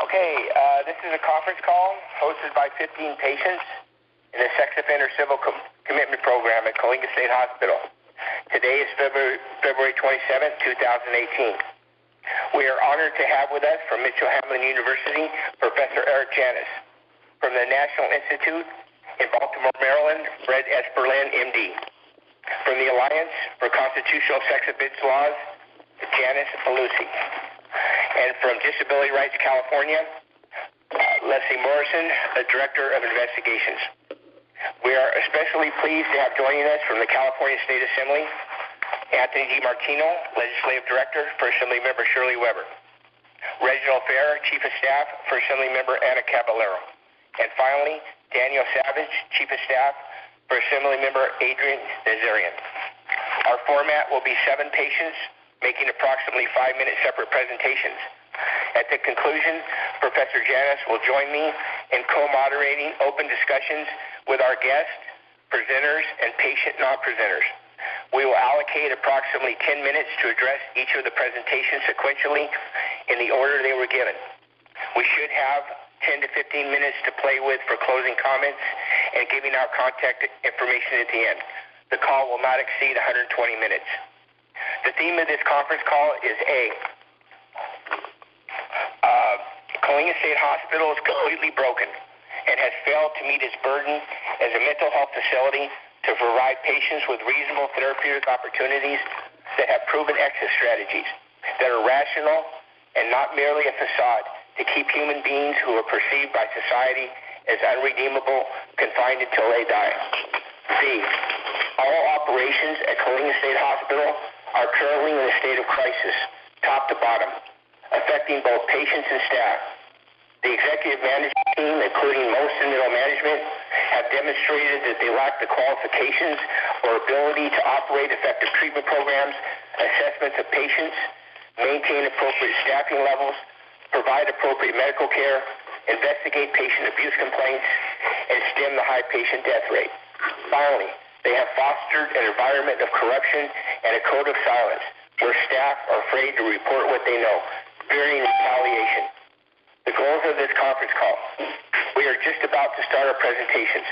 This is a conference call hosted by 15 patients in the Sex Offender Civil Commitment Program at Coalinga State Hospital. Today is February 27, 2018. We are honored to have with us from Mitchell Hamline University, Professor Eric Janus. From the National Institute in Baltimore, Maryland, Fred Esperlin, MD. From the Alliance for Constitutional Sex Offense Laws, Janice Bellucci. And from Disability Rights California, Leslie Morrison, the Director of Investigations. We are especially pleased to have joining us from the California State Assembly, Anthony Dimartino, Legislative Director for Assemblymember Shirley Weber. Reginald Fair, Chief of Staff for Assemblymember Anna Caballero. And finally, Daniel Savage, Chief of Staff for Assemblymember Adrin Nazarian. Our format will be 7 patients making approximately 5-minute separate presentations. At the conclusion, Professor Janus will join me in co-moderating open discussions with our guests, presenters, and patient non-presenters. We will allocate approximately 10 minutes to address each of the presentations sequentially in the order they were given. We should have 10 to 15 minutes to play with for closing comments and giving out contact information at the end. The call will not exceed 120 minutes. The theme of this conference call is Coalinga State Hospital is completely broken and has failed to meet its burden as a mental health facility to provide patients with reasonable therapeutic opportunities that have proven exit strategies that are rational and not merely a facade to keep human beings who are perceived by society as unredeemable confined until they die. B. All operations at Coalinga State Hospital are currently in a state of crisis, top to bottom, affecting both patients and staff. The executive management team, including most in middle management, have demonstrated that they lack the qualifications or ability to operate effective treatment programs, assessments of patients, maintain appropriate staffing levels, provide appropriate medical care, investigate patient abuse complaints, and stem the high patient death rate. Finally, they have fostered an environment of corruption and a code of silence where staff are afraid to report what they know, fearing retaliation. The goals of this conference call. We are just about to start our presentations,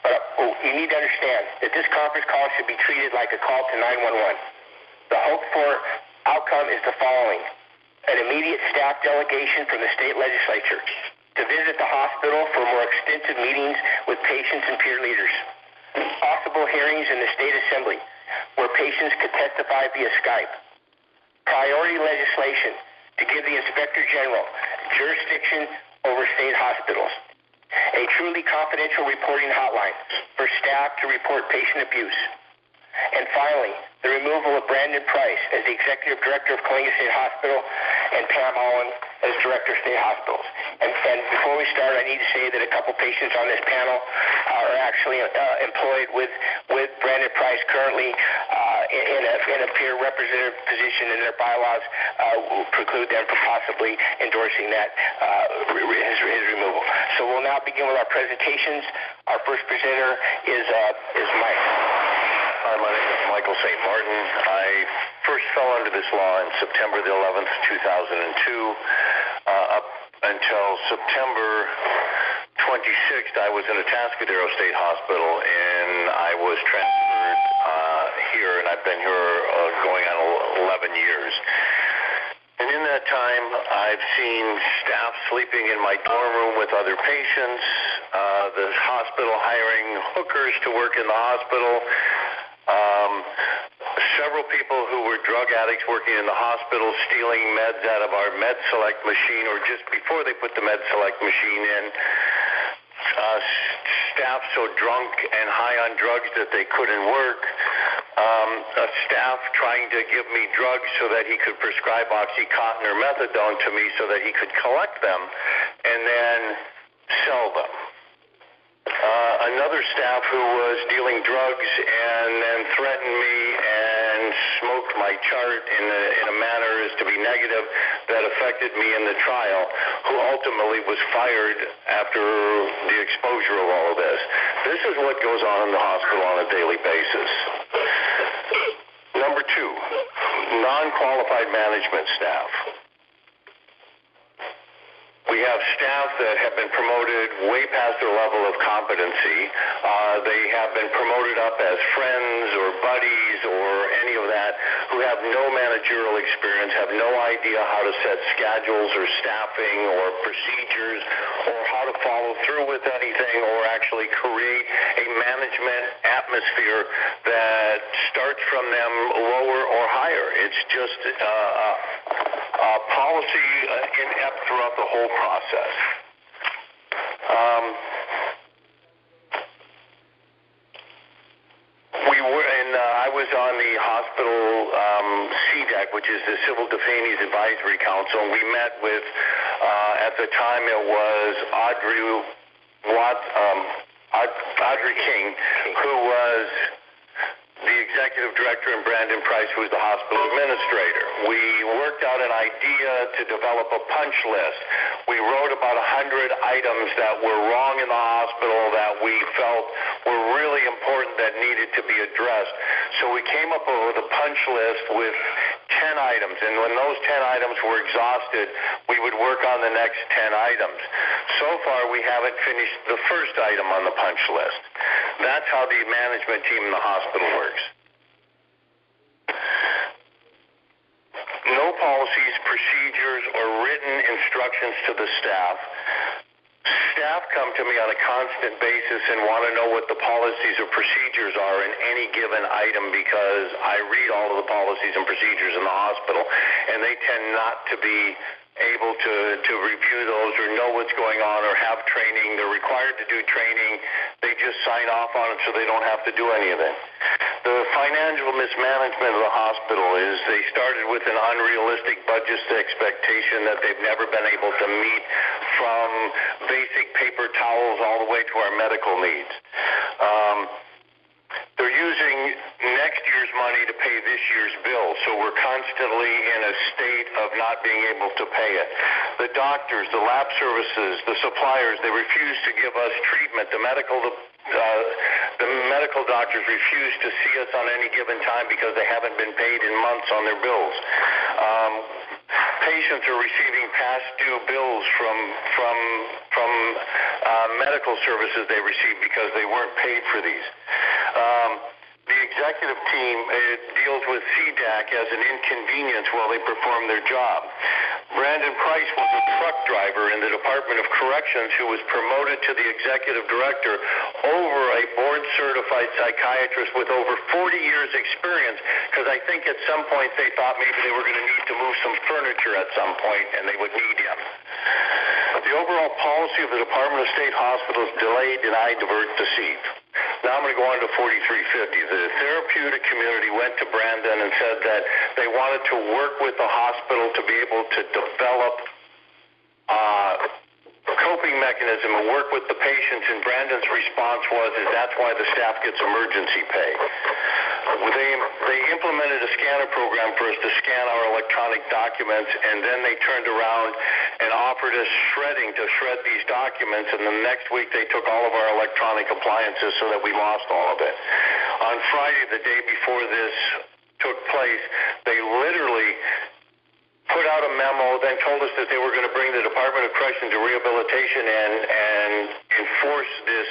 but you need to understand that this conference call should be treated like a call to 911. The hoped for outcome is the following: an immediate staff delegation from the state legislature to visit the hospital for more extensive meetings with patients and peer leaders. Possible hearings in the state assembly where patients could testify via Skype. Priority legislation to give the Inspector General jurisdiction over state hospitals. A truly confidential reporting hotline for staff to report patient abuse. And finally, the removal of Brandon Price as the Executive Director of Coalinga State Hospital and Pam Holland as Director of State Hospitals. And before we start, I need to say that a couple patients on this panel are actually employed with Brandon Price currently in a peer representative position, and their bylaws will preclude them from possibly endorsing that his removal. So we'll now begin with our presentations. Our first presenter is Mike. Hi, my name is Michael St. Martin. I first fell under this law on September the 11th, 2002. Up until September 26th, I was in Atascadero State Hospital, and I was transferred here, and I've been here going on 11 years. And in that time, I've seen staff sleeping in my dorm room with other patients, the hospital hiring hookers to work in the hospital, several people who were drug addicts working in the hospital stealing meds out of our Med Select machine, or just before they put the Med Select machine in, staff so drunk and high on drugs that they couldn't work, staff trying to give me drugs so that he could prescribe Oxycontin or methadone to me so that he could collect them and then sell them. Another staff who was dealing drugs and then threatened me and smoked my chart in a manner as to be negative that affected me in the trial, who ultimately was fired after the exposure of all of this. This is what goes on in the hospital on a daily basis. Number 2, non-qualified management staff. We We have staff that have been promoted way past their level of competency. They have been promoted up as friends or buddies or any of that, who have no managerial experience, have no idea how to set schedules or staffing or procedures or how to follow through with anything or actually create a management atmosphere that starts from them lower or higher. It's just policy inept throughout the whole process. I was on the hospital CDEC, which is the Civil Detainees Advisory Council, and we met with, at the time it was Audrey King, who was the executive director, and Brandon Price, who was the hospital administrator. We worked out an idea to develop a punch list. We wrote about 100 items that were wrong in the hospital that we felt were really important that needed to be addressed. So we came up with a punch list with 10 items, and when those 10 items were exhausted, we would work on the next 10 items. So far, we haven't finished the first item on the punch list. That's how the management team in the hospital works. No policies, procedures, or written instructions to the staff. Staff come to me on a constant basis and want to know what the policies or procedures are in any given item, because I read all of the policies and procedures in the hospital, and they tend not to be able to review those or know what's going on or have training. They're required to do training. They just sign off on it so they don't have to do anything. The financial mismanagement of the hospital is they started with an unrealistic budget expectation that they've never been able to meet, from basic paper towels all the way to our medical needs. They're using next year's money to pay this year's bill, so we're constantly in a state of not being able to pay it. The doctors, the lab services, the suppliers, they refuse to give us treatment. The medical doctors refuse to see us on any given time because they haven't been paid in months on their bills. Patients are receiving past due bills from medical services they received because they weren't paid for these. The executive team deals with CDAC as an inconvenience while they perform their job. Brandon Price was a truck driver in the Department of Corrections who was promoted to the executive director over a board-certified psychiatrist with over 40 years' experience, because I think at some point they thought maybe they were going to need to move some furniture at some point and they would need him. The overall policy of the Department of State Hospitals: delay, deny, divert, deceive. Now I'm going to go on to 4350. The therapeutic community went to Brandon and said that they wanted to work with the hospital to be able to develop a coping mechanism and work with the patients, and Brandon's response was, that's why the staff gets emergency pay. They implemented a scanner program for us to scan our electronic documents, and then they turned around and offered us shredding to shred these documents, and the next week they took all of our electronic appliances so that we lost all of it. On Friday, the day before this took place, they literally put out a memo, then told us that they were going to bring the Department of Corrections and Rehabilitation and enforce this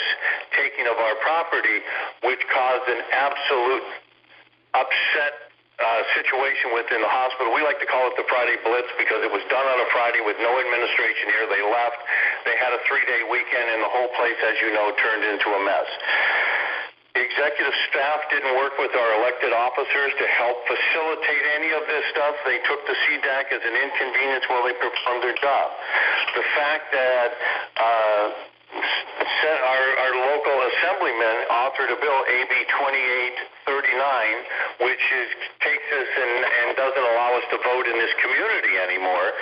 taking of our property, which caused an absolute upset situation within the hospital. We like to call it the Friday Blitz because it was done on a Friday with no administration here. They left. They had a 3-day weekend, and the whole place, as you know, turned into a mess. The executive staff didn't work with our elected officers to help facilitate any of this stuff. They took the CDAC as an inconvenience while they performed their job. The fact that our local assemblyman authored a bill, AB 2839, which takes us and doesn't allow us to vote in this community anymore,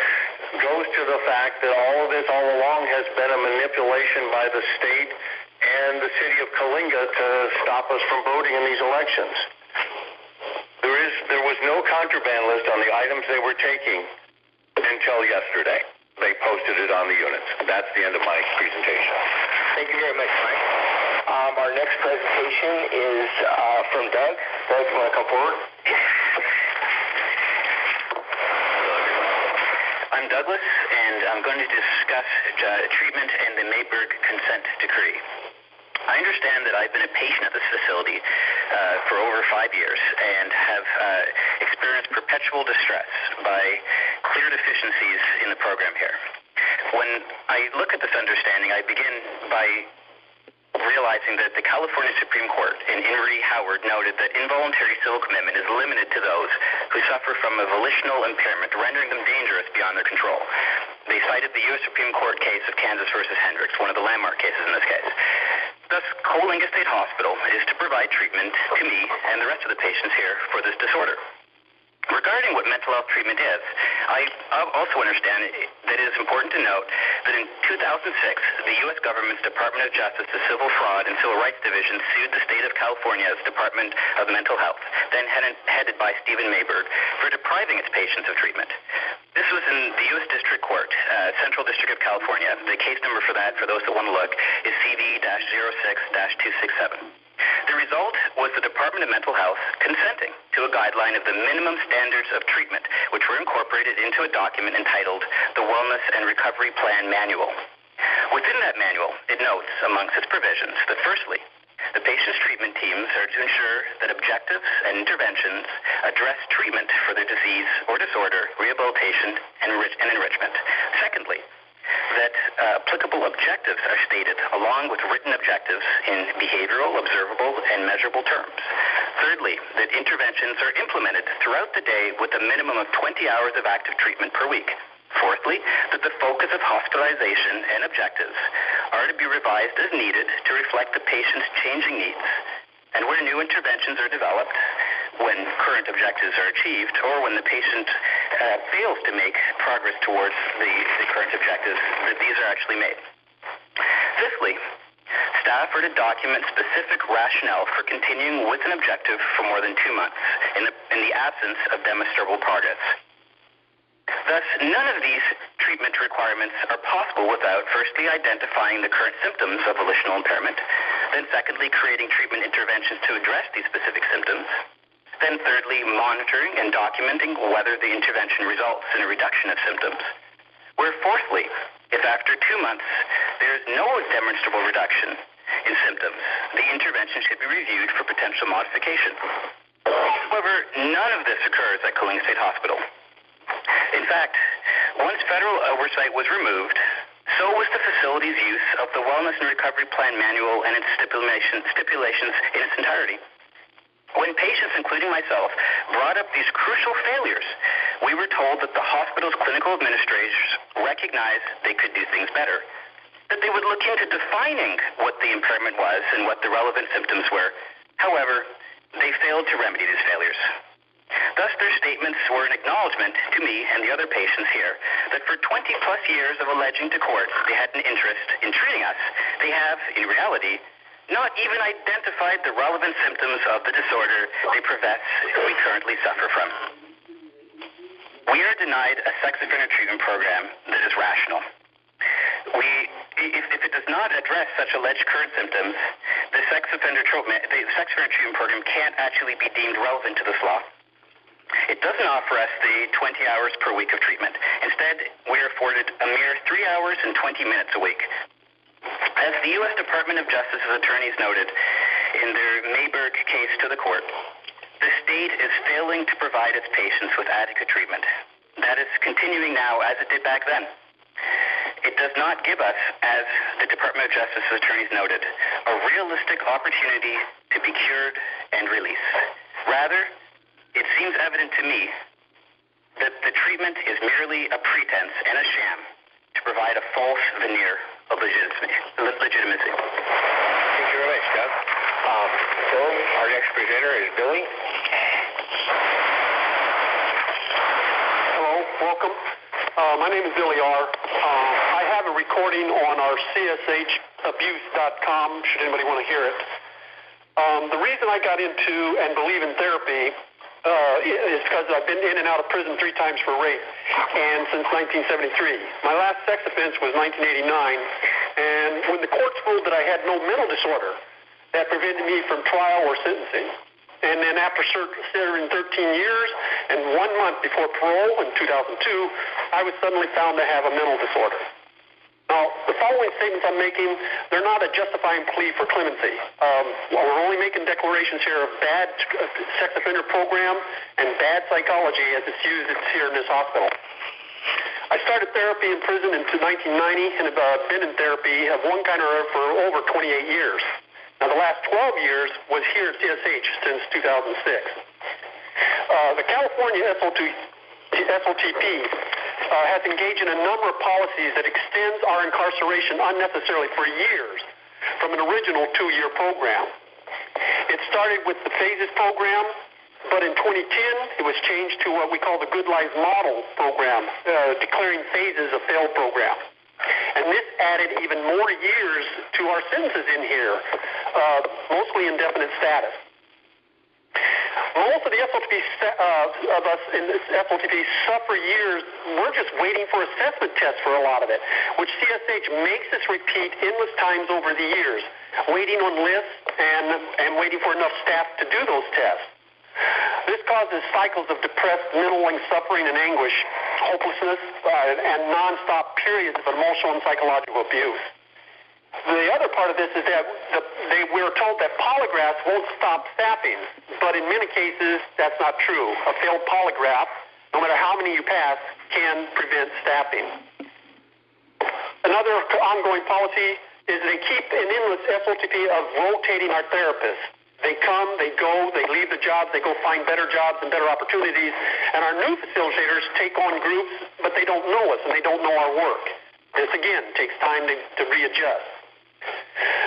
goes to the fact that all of this all along has been a manipulation by the state and the city of Coalinga to stop us from voting in these elections. There was no contraband list on the items they were taking until yesterday. They posted it on the units. That's the end of my presentation. Thank you very much, Mike. Our next presentation is from Doug. Doug, you want to come forward? I'm Douglas, and I'm going to discuss treatment and the Mayberg consent decree. I understand that I've been a patient at this facility for over 5 years and have experienced perpetual distress by clear deficiencies in the program here. When I look at this understanding, I begin by realizing that the California Supreme Court in Henry Howard noted that involuntary civil commitment is limited to those who suffer from a volitional impairment, rendering them dangerous beyond their control. They cited the U.S. Supreme Court case of Kansas versus Hendricks, one of the landmark cases in this case. Thus, Coalinga State Hospital is to provide treatment to me and the rest of the patients here for this disorder. Regarding what mental health treatment is, I also understand that it is important to note that in 2006, the U.S. government's Department of Justice, the Civil Fraud and Civil Rights Division, sued the state of California's Department of Mental Health, then headed by Stephen Mayberg, for depriving its patients of treatment. This was in the U.S. District Court, Central District of California. The case number for that, for those that want to look, is CV-06-267. The result was the Department of Mental Health consenting to a guideline of the minimum standards of treatment, which were incorporated into a document entitled the Wellness and Recovery Plan Manual. Within that manual, it notes, amongst its provisions, that firstly, the patient's treatment teams are to ensure that objectives and interventions address treatment for their disease or disorder, rehabilitation, and enrichment. Secondly, that applicable objectives are stated along with written objectives in behavioral, observable, and measurable terms. Thirdly, that interventions are implemented throughout the day with a minimum of 20 hours of active treatment per week. Fourthly, that the focus of hospitalization and objectives are to be revised as needed to reflect the patient's changing needs, and where new interventions are developed, when current objectives are achieved, or when the patient fails to make progress towards the current objectives, that these are actually made. Fifthly, staff are to document specific rationale for continuing with an objective for more than 2 months in the absence of demonstrable progress. Thus, none of these treatment requirements are possible without firstly identifying the current symptoms of volitional impairment, then secondly creating treatment interventions to address these specific symptoms, then thirdly monitoring and documenting whether the intervention results in a reduction of symptoms. Where fourthly, if after 2 months there is no demonstrable reduction in symptoms, the intervention should be reviewed for potential modification. However, none of this occurs at Coalinga State Hospital. In fact, once federal oversight was removed, so was the facility's use of the Wellness and Recovery Plan Manual and its stipulations in its entirety. When patients, including myself, brought up these crucial failures, we were told that the hospital's clinical administrators recognized they could do things better, that they would look into defining what the impairment was and what the relevant symptoms were. However, they failed to remedy these failures. Thus, their statements were an acknowledgement to me and the other patients here that for 20-plus years of alleging to court they had an interest in treating us, they have, in reality, not even identified the relevant symptoms of the disorder they profess we currently suffer from. We are denied a sex offender treatment program that is rational. If it does not address such alleged current symptoms, the sex offender treatment program can't actually be deemed relevant to this law. It doesn't offer us the 20 hours per week of treatment. Instead, we are afforded a mere 3 hours and 20 minutes a week. As the U.S. Department of Justice's attorneys noted in their Mayberg case to the court, the state is failing to provide its patients with adequate treatment. That is continuing now as it did back then. It does not give us, as the Department of Justice's attorneys noted, a realistic opportunity to be cured and released. Rather, it seems evident to me that the treatment is merely a pretense and a sham to provide a false veneer of legitimacy. Thank you very much, Doug. So, our next presenter is Billy. Hello, welcome. My name is Billy R. I have a recording on our CSHabuse.com, should anybody want to hear it. The reason I got into and believe in therapy is because I've been in and out of prison 3 times for rape, and since 1973. My last sex offense was 1989, and when the courts ruled that I had no mental disorder that prevented me from trial or sentencing, And then after serving 13 years and 1 month before parole in 2002, I was suddenly found to have a mental disorder. Now, the following statements I'm making, they're not a justifying plea for clemency. We're only making declarations here of bad sex offender program and bad psychology as it's used here in this hospital. I started therapy in prison in 1990 and have been in therapy of one kind or other for over 28 years. Now, the last 12 years was here at CSH since 2006. The California SOTP has engaged in a number of policies that extends our incarceration unnecessarily for years from an original 2-year program. It started with the phases program, but in 2010 it was changed to what we call the Good Life Model program, declaring phases a failed program. And this added even more years to our sentences in here, mostly indefinite status. Most of the SOTP of us in this SOTP suffer years. We're just waiting for assessment tests for a lot of it, which CSH makes us repeat endless times over the years, waiting on lists and waiting for enough staff to do those tests. This causes cycles of depressed mental suffering and anguish, hopelessness, and nonstop periods of emotional and psychological abuse. The other part of this is that we're told that polygraphs won't stop staffing, but in many cases that's not true. A failed polygraph, no matter how many you pass, can prevent staffing. Another ongoing policy is they keep an endless SOTP of rotating our therapists. They come, they go, they leave the jobs, they go find better jobs and better opportunities, and our new facilitators take on groups, but they don't know us and they don't know our work. This, again, takes time to readjust.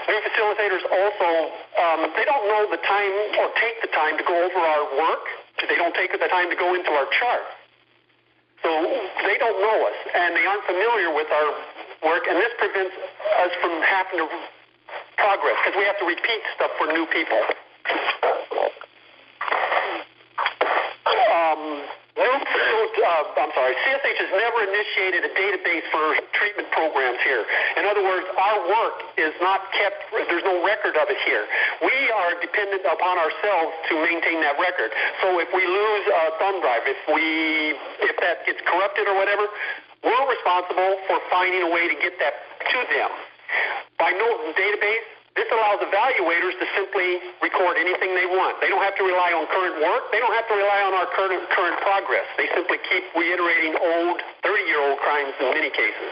New facilitators also, they don't know the time or take the time to go over our work. They don't take the time to go into our chart. So they don't know us, and they aren't familiar with our work, and this prevents us from having to progress because we have to repeat stuff for new people. CSH has never initiated a database for treatment programs here. In other words, our work is not kept, there's no record of it here. We are dependent upon ourselves to maintain that record. So if we lose a thumb drive, if that gets corrupted or whatever, we're responsible for finding a way to get that to them. By no database, this allows evaluators to simply record anything they want. They don't have to rely on current work. They don't have to rely on our current progress. They simply keep reiterating old, 30-year-old crimes in many cases.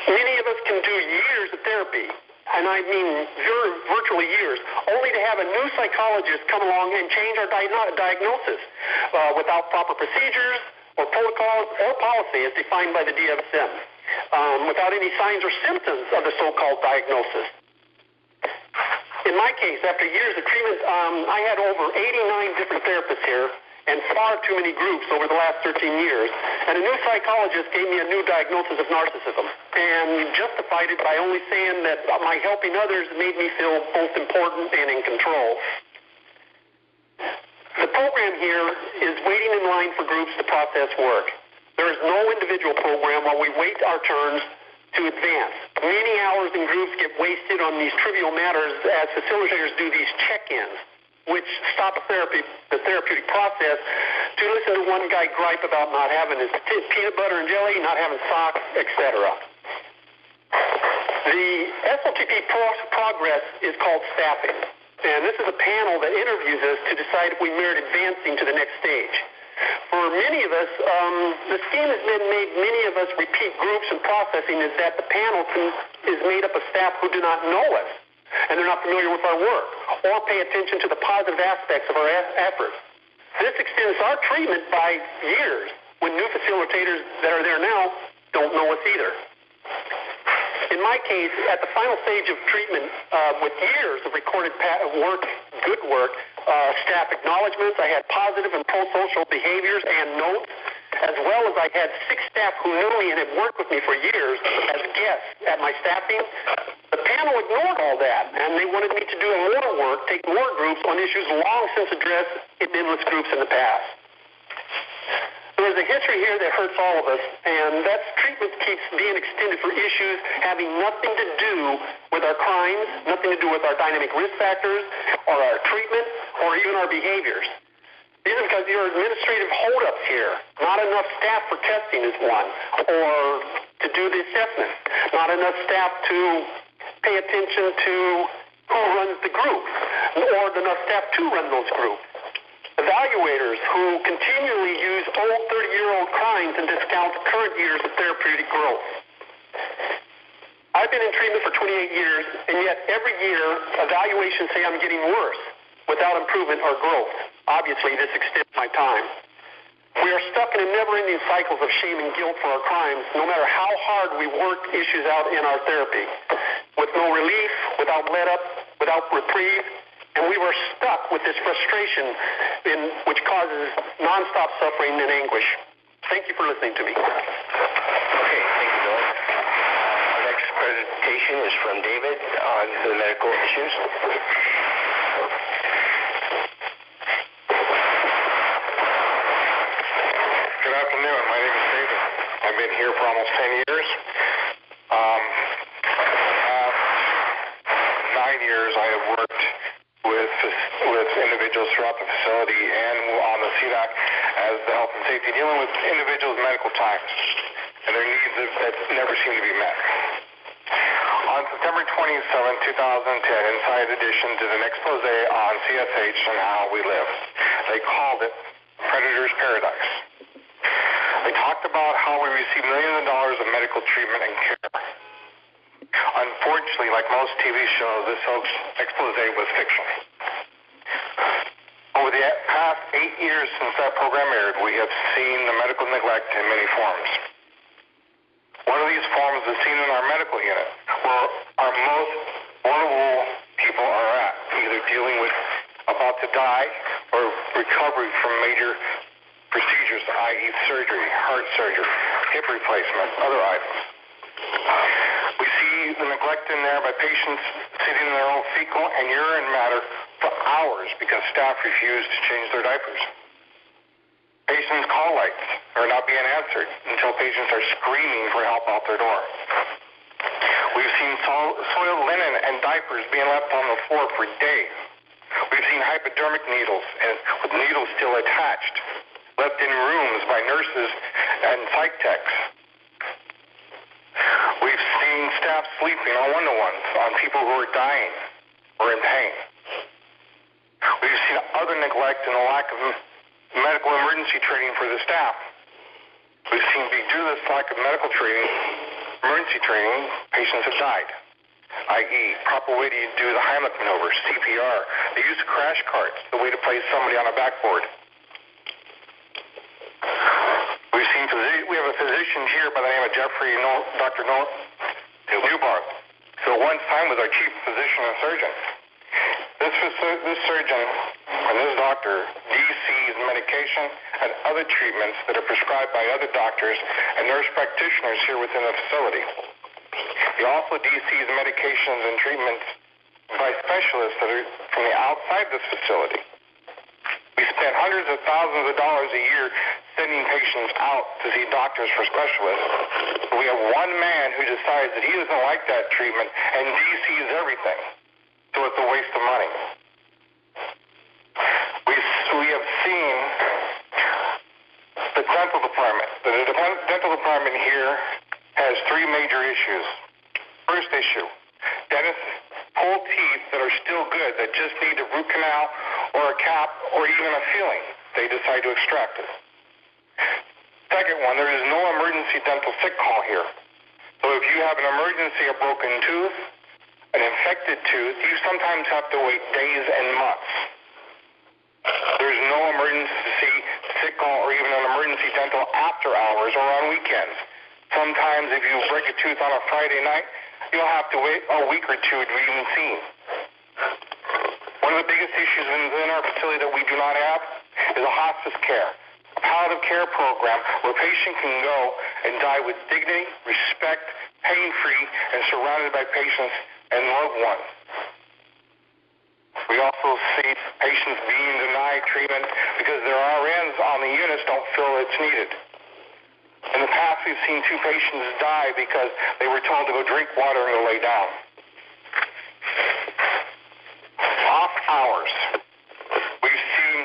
Many of us can do years of therapy, and I mean virtually years, only to have a new psychologist come along and change our diagnosis without proper procedures or protocols or policy as defined by the DSM. Without any signs or symptoms of the so-called diagnosis. In my case, after years of treatment, I had over 89 different therapists here and far too many groups over the last 13 years. And a new psychologist gave me a new diagnosis of narcissism and justified it by only saying that my helping others made me feel both important and in control. The program here is waiting in line for groups to process work. There is no individual program while we wait our turns to advance. Many hours in groups get wasted on these trivial matters as facilitators do these check-ins, which stop the therapeutic process to listen to one guy gripe about not having his peanut butter and jelly, not having socks, etc. The SOTP progress is called staffing, and this is a panel that interviews us to decide if we merit advancing to the next stage. For many of us, the scheme has been made many of us repeat groups and processing is that the panel is made up of staff who do not know us and they're not familiar with our work or pay attention to the positive aspects of our efforts. This extends our treatment by years when new facilitators that are there now don't know us either. In my case, at the final stage of treatment, with years of recorded work, good work, staff acknowledgments, I had positive and pro-social behaviors and notes, as well as I had 6 staff who knew me and had worked with me for years as guests at my staffing. The panel ignored all that, and they wanted me to do more work, take more groups on issues long since addressed in endless groups in the past. There there's a history here that hurts all of us, and that's treatment keeps being extended for issues having nothing to do with our crimes, nothing to do with our dynamic risk factors, or our treatment, or even our behaviors. This is because there are administrative holdups here. Not enough staff for testing is one, or to do the assessment. Not enough staff to pay attention to who runs the group, or enough staff to run those groups. Evaluators who continually use old 30-year-old crimes and discount current years of therapeutic growth. I've been in treatment for 28 years, and yet every year evaluations say I'm getting worse without improvement or growth. Obviously, this extends my time. We are stuck in a never-ending cycles of shame and guilt for our crimes, no matter how hard we work issues out in our therapy, with no relief, without let-up, without reprieve. And we were stuck with this frustration which causes nonstop suffering and anguish. Thank you for listening to me. Okay, thank you, Bill. Our next presentation is from David on the medical issues. Good afternoon. My name is David. I've been here for almost 10 years. The past 9 years I have worked with individuals throughout the facility and on the CDAC as the health and safety, dealing with individuals' medical times and their needs that never seem to be met. On September 27, 2010, Inside Edition did an expose on CSH and how we live. They called it Predator's Paradise. They talked about how we receive millions of dollars of medical treatment and care. Unfortunately, like most TV shows, this expose was fiction. Over the past 8 years since that program aired, we have seen the medical neglect in many forms. One of these forms is seen in our medical unit, where our most vulnerable people are at, either dealing with about to die or recovery from major procedures, i.e. surgery, heart surgery, hip replacement, other items. We see the neglect in there by patients sitting in their own fecal and urine matter for hours because staff refuse to change their diapers. Patients' call lights are not being answered until patients are screaming for help out their door. We've seen soiled linen and diapers being left on the floor for days. We've seen hypodermic needles and with needles still attached, left in rooms by nurses and psych techs. We've seen staff sleeping on one-to-ones on people who are dying or in pain. We've seen other neglect and a lack of medical emergency training for the staff. We've seen due to this lack of medical training, emergency training, patients have died, i.e. proper way to do the Heimlich maneuver, CPR, the use of crash carts, the way to place somebody on a backboard. We have a physician here by the name of Dr. Newbarth, who at one time was our chief physician and surgeon. This surgeon and this doctor DCs medication and other treatments that are prescribed by other doctors and nurse practitioners here within the facility. He also DCs medications and treatments by specialists that are from the outside this facility. We spend hundreds of thousands of dollars a year sending patients out to see doctors for specialists. We have one man who decides that he doesn't like that treatment and DCs everything. So it's a waste of money. We have seen the dental department. The dental department here has three major issues. First issue, dentists pull teeth that are still good, that just need a root canal or a cap or even a filling. They decide to extract it. Second one, there is no emergency dental sick call here. So if you have an emergency, a broken tooth, an infected tooth, you sometimes have to wait days and months. There's no emergency sick call or even an emergency dental after hours or on weekends. Sometimes if you break a tooth on a Friday night, you'll have to wait a week or two to be even seen. One of the biggest issues within our facility that we do not have is a hospice care, a palliative care program where a patient can go and die with dignity, respect, pain-free, and surrounded by patients and loved ones. We also see patients being denied treatment because their RNs on the units don't feel it's needed. In the past, we've seen 2 patients die because they were told to go drink water and to lay down. Off hours. We've seen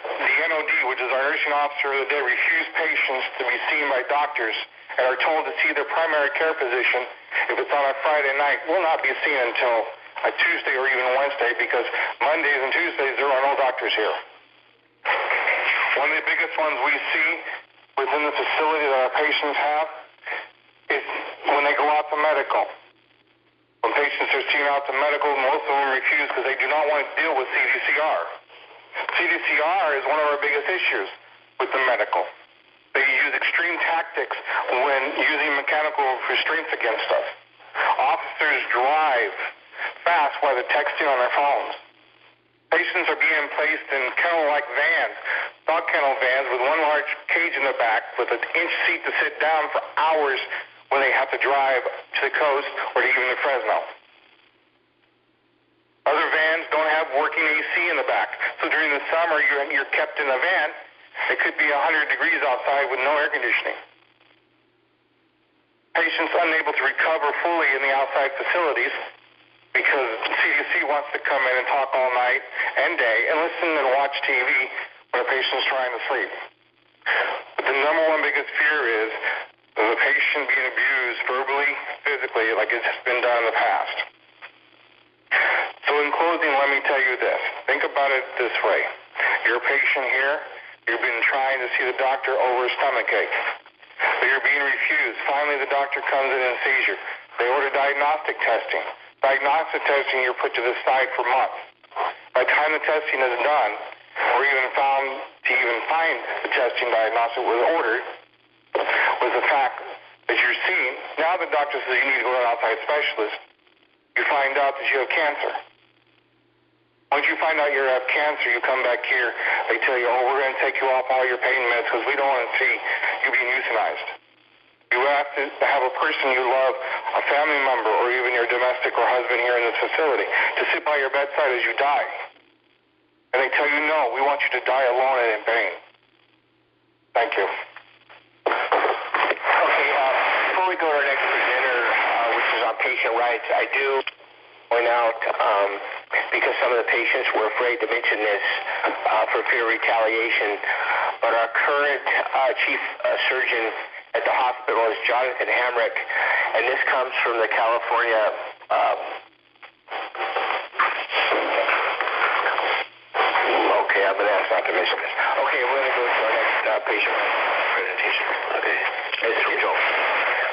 the NOD, which is our nursing officer of the day, refuse patients to be seen by doctors and are told to see their primary care physician if it's on a Friday night. Will not be seen until a Tuesday or even Wednesday because Mondays and Tuesdays there are no doctors here. One of the biggest ones we see within the facility that our patients have is when they go out to medical. When patients are seen out to medical, most of them refuse because they do not want to deal with CDCR. CDCR is one of our biggest issues with the medical. They use extreme tactics when using mechanical restraints against us. Officers drive fast while they're texting on their phones. Patients are being placed in kennel-like vans, dog kennel vans with one large cage in the back with an inch seat to sit down for hours when they have to drive to the coast or to even to Fresno. Other vans don't have working AC in the back. So during the summer, you're kept in a van. It could be 100 degrees outside with no air conditioning. Patients unable to recover fully in the outside facilities because CDC wants to come in and talk all night and day and listen and watch TV when a patient's trying to sleep. But the number one biggest fear is the patient being abused verbally, physically, like it's been done in the past. So in closing, let me tell you this. Think about it this way. You're a patient here. You've been trying to see the doctor over a stomachache. But you're being refused. Finally, the doctor comes in and sees you. They order diagnostic testing. Diagnostic testing, you're put to the side for months. By the time the testing is done, or even found to even find the testing diagnostic was ordered, was the fact that you're seen. Now the doctor says you need to go to an outside specialist. You find out that you have cancer. Once you find out you have cancer, you come back here. They tell you, oh, we're going to take you off all your pain meds because we don't want to see you being euthanized. You have to have a person you love, a family member, or even your domestic or husband here in this facility, to sit by your bedside as you die. And they tell you, no, we want you to die alone and in pain. Thank you. Okay, before we go to our next presenter, which is on patient rights, I do point out, because some of the patients were afraid to mention this for fear of retaliation, but our current chief surgeon at the hospital is Jonathan Hamrick, and this comes from the California okay, I'm going to ask not to mention this. Okay, we're going to go to our next patient presentation. Okay, it's from Joel.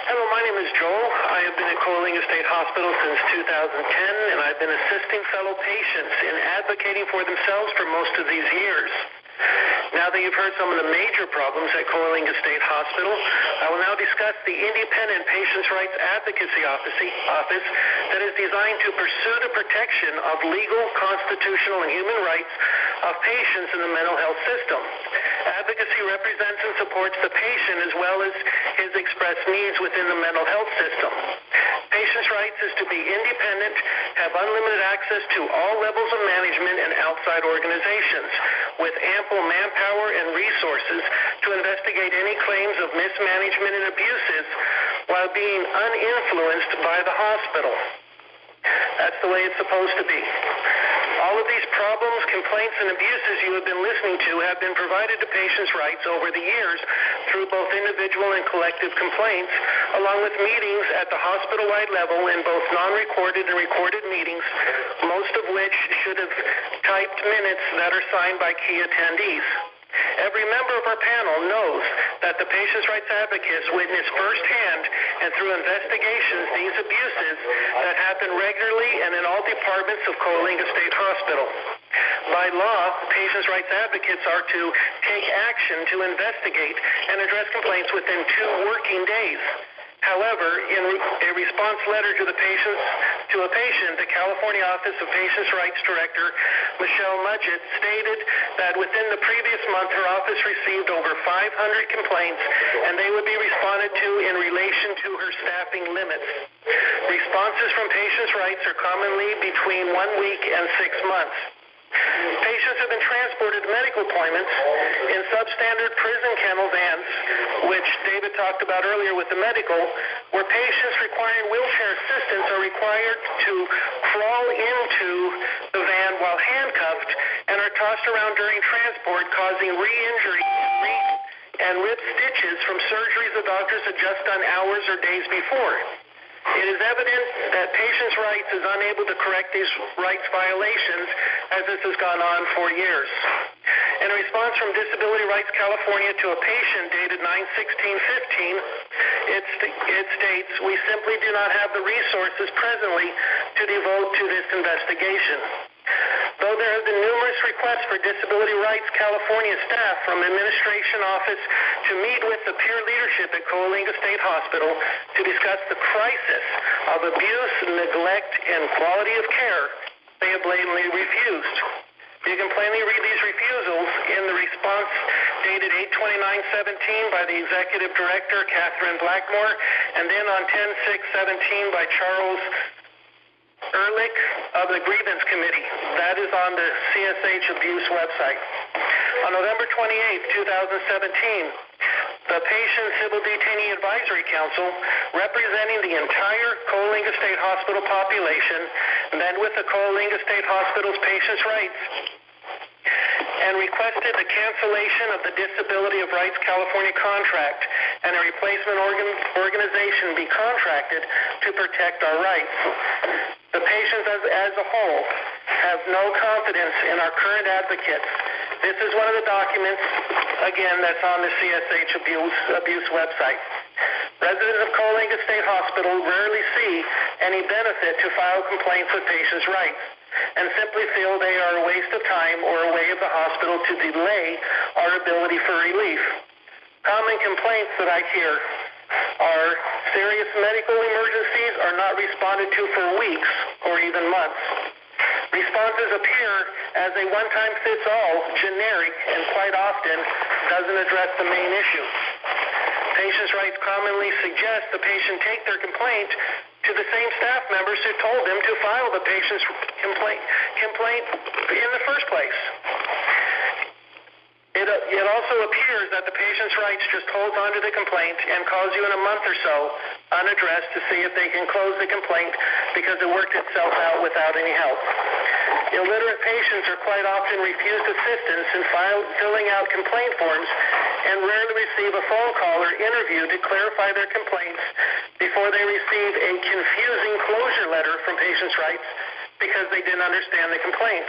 Hello, my name is Joel. I have been at Coalinga State Hospital since 2010, and I've been assisting fellow patients in advocating for themselves for most of these years. Now that you've heard some of the major problems at Coalinga State Hospital, I will now discuss the Independent Patients' Rights Advocacy Office that is designed to pursue the protection of legal, constitutional, and human rights of patients in the mental health system. Advocacy represents and supports the patient as well as his expressed needs within the mental health system. Patients' rights is to be independent, have unlimited access to all levels of management and outside organizations, with ample manpower and resources to investigate any claims of mismanagement and abuses while being uninfluenced by the hospital. That's the way it's supposed to be. All of these problems, complaints, and abuses you have been listening to have been provided to patients' rights over the years through both individual and collective complaints, along with meetings at the hospital-wide level in both non-recorded and recorded meetings, most of which should have typed minutes that are signed by key attendees. Every member of our panel knows that the patients' rights advocates witness firsthand and through investigations these abuses that happen regularly and in all departments of Coalinga State Hospital. By law, patients' rights advocates are to take action to investigate and address complaints within 2 working days. However, in a response letter to a patient, the California Office of Patients' Rights Director, Michelle Mudgett, stated that within the previous month, her office received over 500 complaints, and they would be responded to in relation to her staffing limits. Responses from patients' rights are commonly between 1 week and 6 months. Patients have been transported to medical appointments in substandard prison kennel vans, which David talked about earlier with the medical, where patients requiring wheelchair assistance are required to crawl into the van while handcuffed and are tossed around during transport, causing re-injury and rib stitches from surgeries the doctors had just done hours or days before. It is evident that patients' rights is unable to correct these rights violations as this has gone on for years. In a response from Disability Rights California to a patient dated 9/16/15, it states, "We simply do not have the resources presently to devote to this investigation." Though there have been numerous requests for Disability Rights California staff from administration office to meet with the peer leadership at Coalinga State Hospital to discuss the crisis of abuse, neglect, and quality of care, they have blatantly refused. You can plainly read these refusals in the response dated 8/29/17 by the Executive Director, Catherine Blackmore, and then on 10/6/17 by Charles Ehrlich of the Grievance Committee. That is on the CSH Abuse website. On November 28, 2017, the Patient Civil Detainee Advisory Council, representing the entire Coalinga State Hospital population, met with the Coalinga State Hospital's patients' rights and requested the cancellation of the Disability of Rights California contract and a replacement organization be contracted to protect our rights. The patients as a whole have no confidence in our current advocates. This is one of the documents, again, that's on the CSH abuse website. Residents of Coalinga State Hospital rarely see any benefit to file complaints with patients' rights and simply feel they are a waste of time or a way of the hospital to delay our ability for relief. Common complaints that I hear are serious medical emergencies are not responded to for weeks or even months. Responses appear as a one-time-fits-all, generic, and quite often doesn't address the main issue. Patients' rights commonly suggest the patient take their complaint to the same staff members who told them to file the patient's complaint in the first place. It also appears that the patient's rights just holds onto the complaint and calls you in a month or so unaddressed to see if they can close the complaint because it worked itself out without any help. Illiterate patients are quite often refused assistance in filling out complaint forms and rarely receive a phone call or interview to clarify their complaints before they receive a confusing closure letter from patients' rights because they didn't understand the complaint.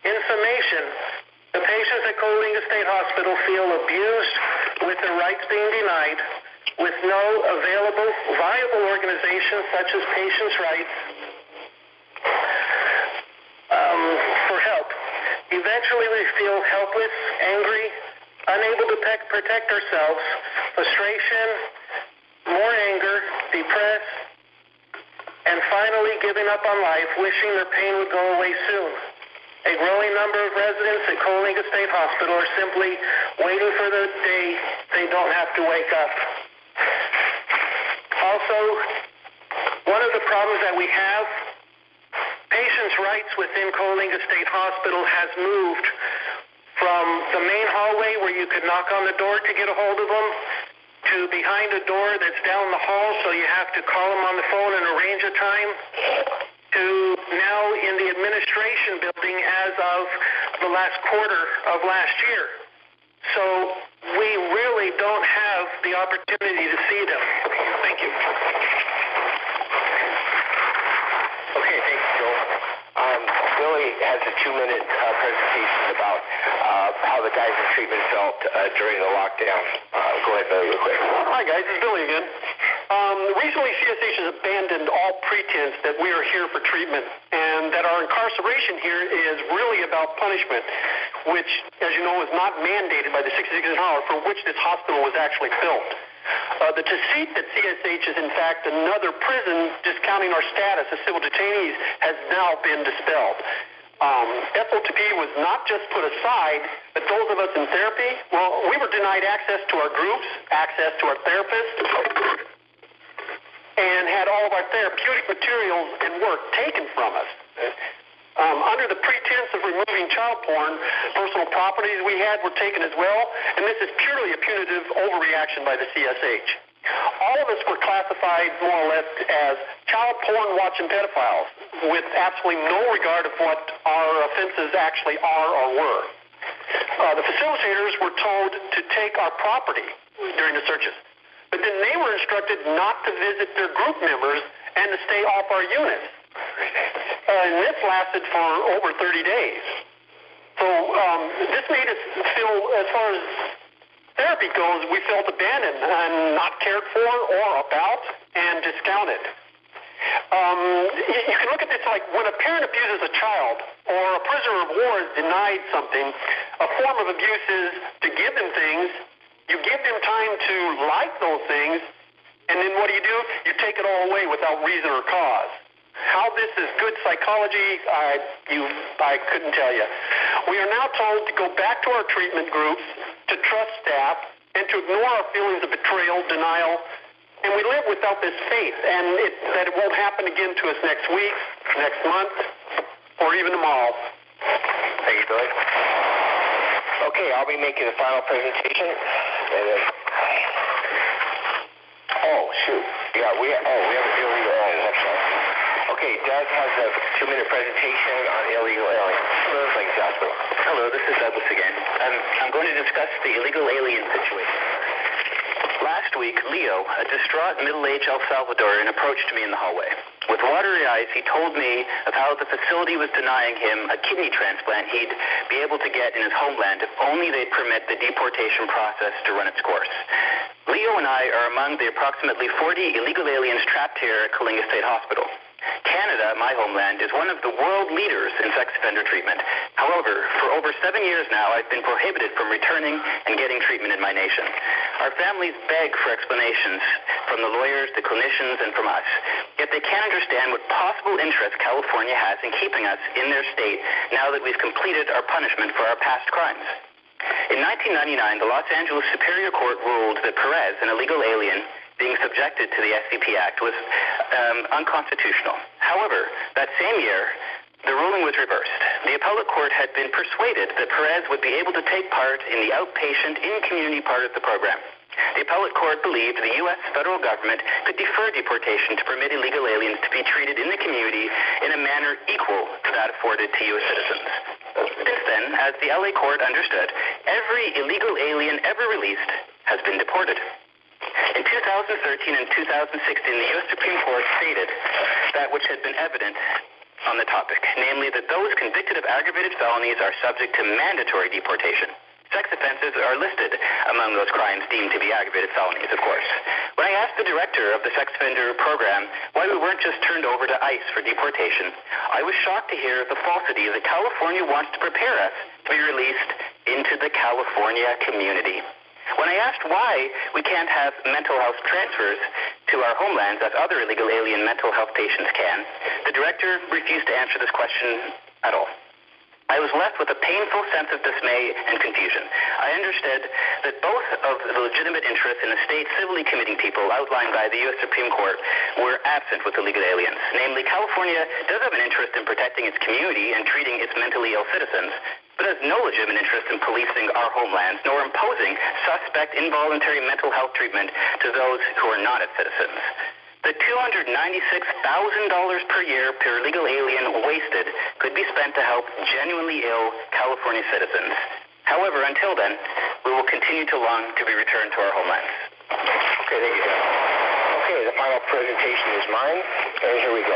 In summation, the patients at Coalinga State Hospital feel abused with their rights being denied, with no available, viable organizations such as Patients' Rights for help. Eventually we feel helpless, angry, unable to protect ourselves, frustration, more anger, depressed, and finally giving up on life, wishing their pain would go away soon. A growing number of residents at Coalinga State Hospital are simply waiting for the day they don't have to wake up. Also, one of the problems that we have, patients' rights within Coalinga State Hospital has moved from the main hallway where you could knock on the door to get a hold of them to behind a door that's down the hall, so you have to call them on the phone and arrange a time, to now in the administration building as of the last quarter of last year. So we really don't have the opportunity to see them. Thank you. Okay, thanks, Joel. Billy has a 2-minute presentation about how the guys in treatment felt during the lockdown. Go ahead, Billy, real quick. Hi, guys. It's Billy again. Recently, CSH has abandoned all pretense that we are here for treatment and that our incarceration here is really about punishment, which, as you know, is not mandated by the 66 an hour for which this hospital was actually built. The deceit that CSH is, in fact, another prison discounting our status as civil detainees has now been dispelled. FOTP was not just put aside, but those of us in therapy, well, we were denied access to our groups, access to our therapists, and had all of our therapeutic materials and work taken from us. Under the pretense of removing child porn, personal properties we had were taken as well, and this is purely a punitive overreaction by the CSH. All of us were classified more or less as child porn watching pedophiles with absolutely no regard of what our offenses actually are or were. The facilitators were told to take our property during the searches, but then they were instructed not to visit their group members and to stay off our units. And this lasted for over 30 days. So this made us feel, as far as therapy goes, we felt abandoned and not cared for or about and discounted. You can look at this like when a parent abuses a child or a prisoner of war is denied something, a form of abuse is to give them things, you give them time to like those things, and then what do? You take it all away without reason or cause. How this is good psychology, I couldn't tell you. We are now told to go back to our treatment groups, to trust staff, and to ignore our feelings of betrayal, denial, and we live without this faith, and that it won't happen again to us next week, next month, or even tomorrow. Thank you, Billy. Okay, I'll be making the final presentation. Oh, shoot. Yeah, we have a illegal alien. That's right. Okay, Doug has a 2-minute presentation on illegal aliens. Hello, thanks, Jasper. Hello, this is Douglas again. I'm going to discuss the illegal alien situation. Last week, Leo, a distraught middle-aged El Salvadorian, approached me in the hallway. With watery eyes, he told me of how the facility was denying him a kidney transplant he'd be able to get in his homeland if only they'd permit the deportation process to run its course. Leo and I are among the approximately 40 illegal aliens trapped here at Coalinga State Hospital. Canada, my homeland, is one of the world leaders in sex offender treatment. However, for over 7 years now, I've been prohibited from returning and getting treatment in my nation. Our families beg for explanations from the lawyers, the clinicians, and from us. Yet they can't understand what possible interest California has in keeping us in their state now that we've completed our punishment for our past crimes. In 1999, the Los Angeles Superior Court ruled that Perez, an illegal alien, being subjected to the SCP Act was unconstitutional. However, that same year, the ruling was reversed. The appellate court had been persuaded that Perez would be able to take part in the outpatient in-community part of the program. The appellate court believed the U.S. federal government could defer deportation to permit illegal aliens to be treated in the community in a manner equal to that afforded to U.S. citizens. Since then, as the LA court understood, every illegal alien ever released has been deported. In 2013 and 2016, the U.S. Supreme Court stated that which had been evident on the topic, namely that those convicted of aggravated felonies are subject to mandatory deportation. Sex offenses are listed among those crimes deemed to be aggravated felonies, of course. When I asked the director of the sex offender program why we weren't just turned over to ICE for deportation, I was shocked to hear the falsity that California wants to prepare us to be released into the California community. When I asked why we can't have mental health transfers to our homelands as other illegal alien mental health patients can, the director refused to answer this question at all. I was left with a painful sense of dismay and confusion. I understood that both of the legitimate interests in the state civilly committing people outlined by the U.S. Supreme Court were absent with illegal aliens. Namely, California does have an interest in protecting its community and treating its mentally ill citizens, but has no legitimate interest in policing our homelands, nor imposing suspect involuntary mental health treatment to those who are not its citizens. The $296,000 per year per illegal alien wasted could be spent to help genuinely ill California citizens. However, until then, we will continue to long to be returned to our homelands. Okay, thank you, Jeff. Okay, the final presentation is mine, and here we go.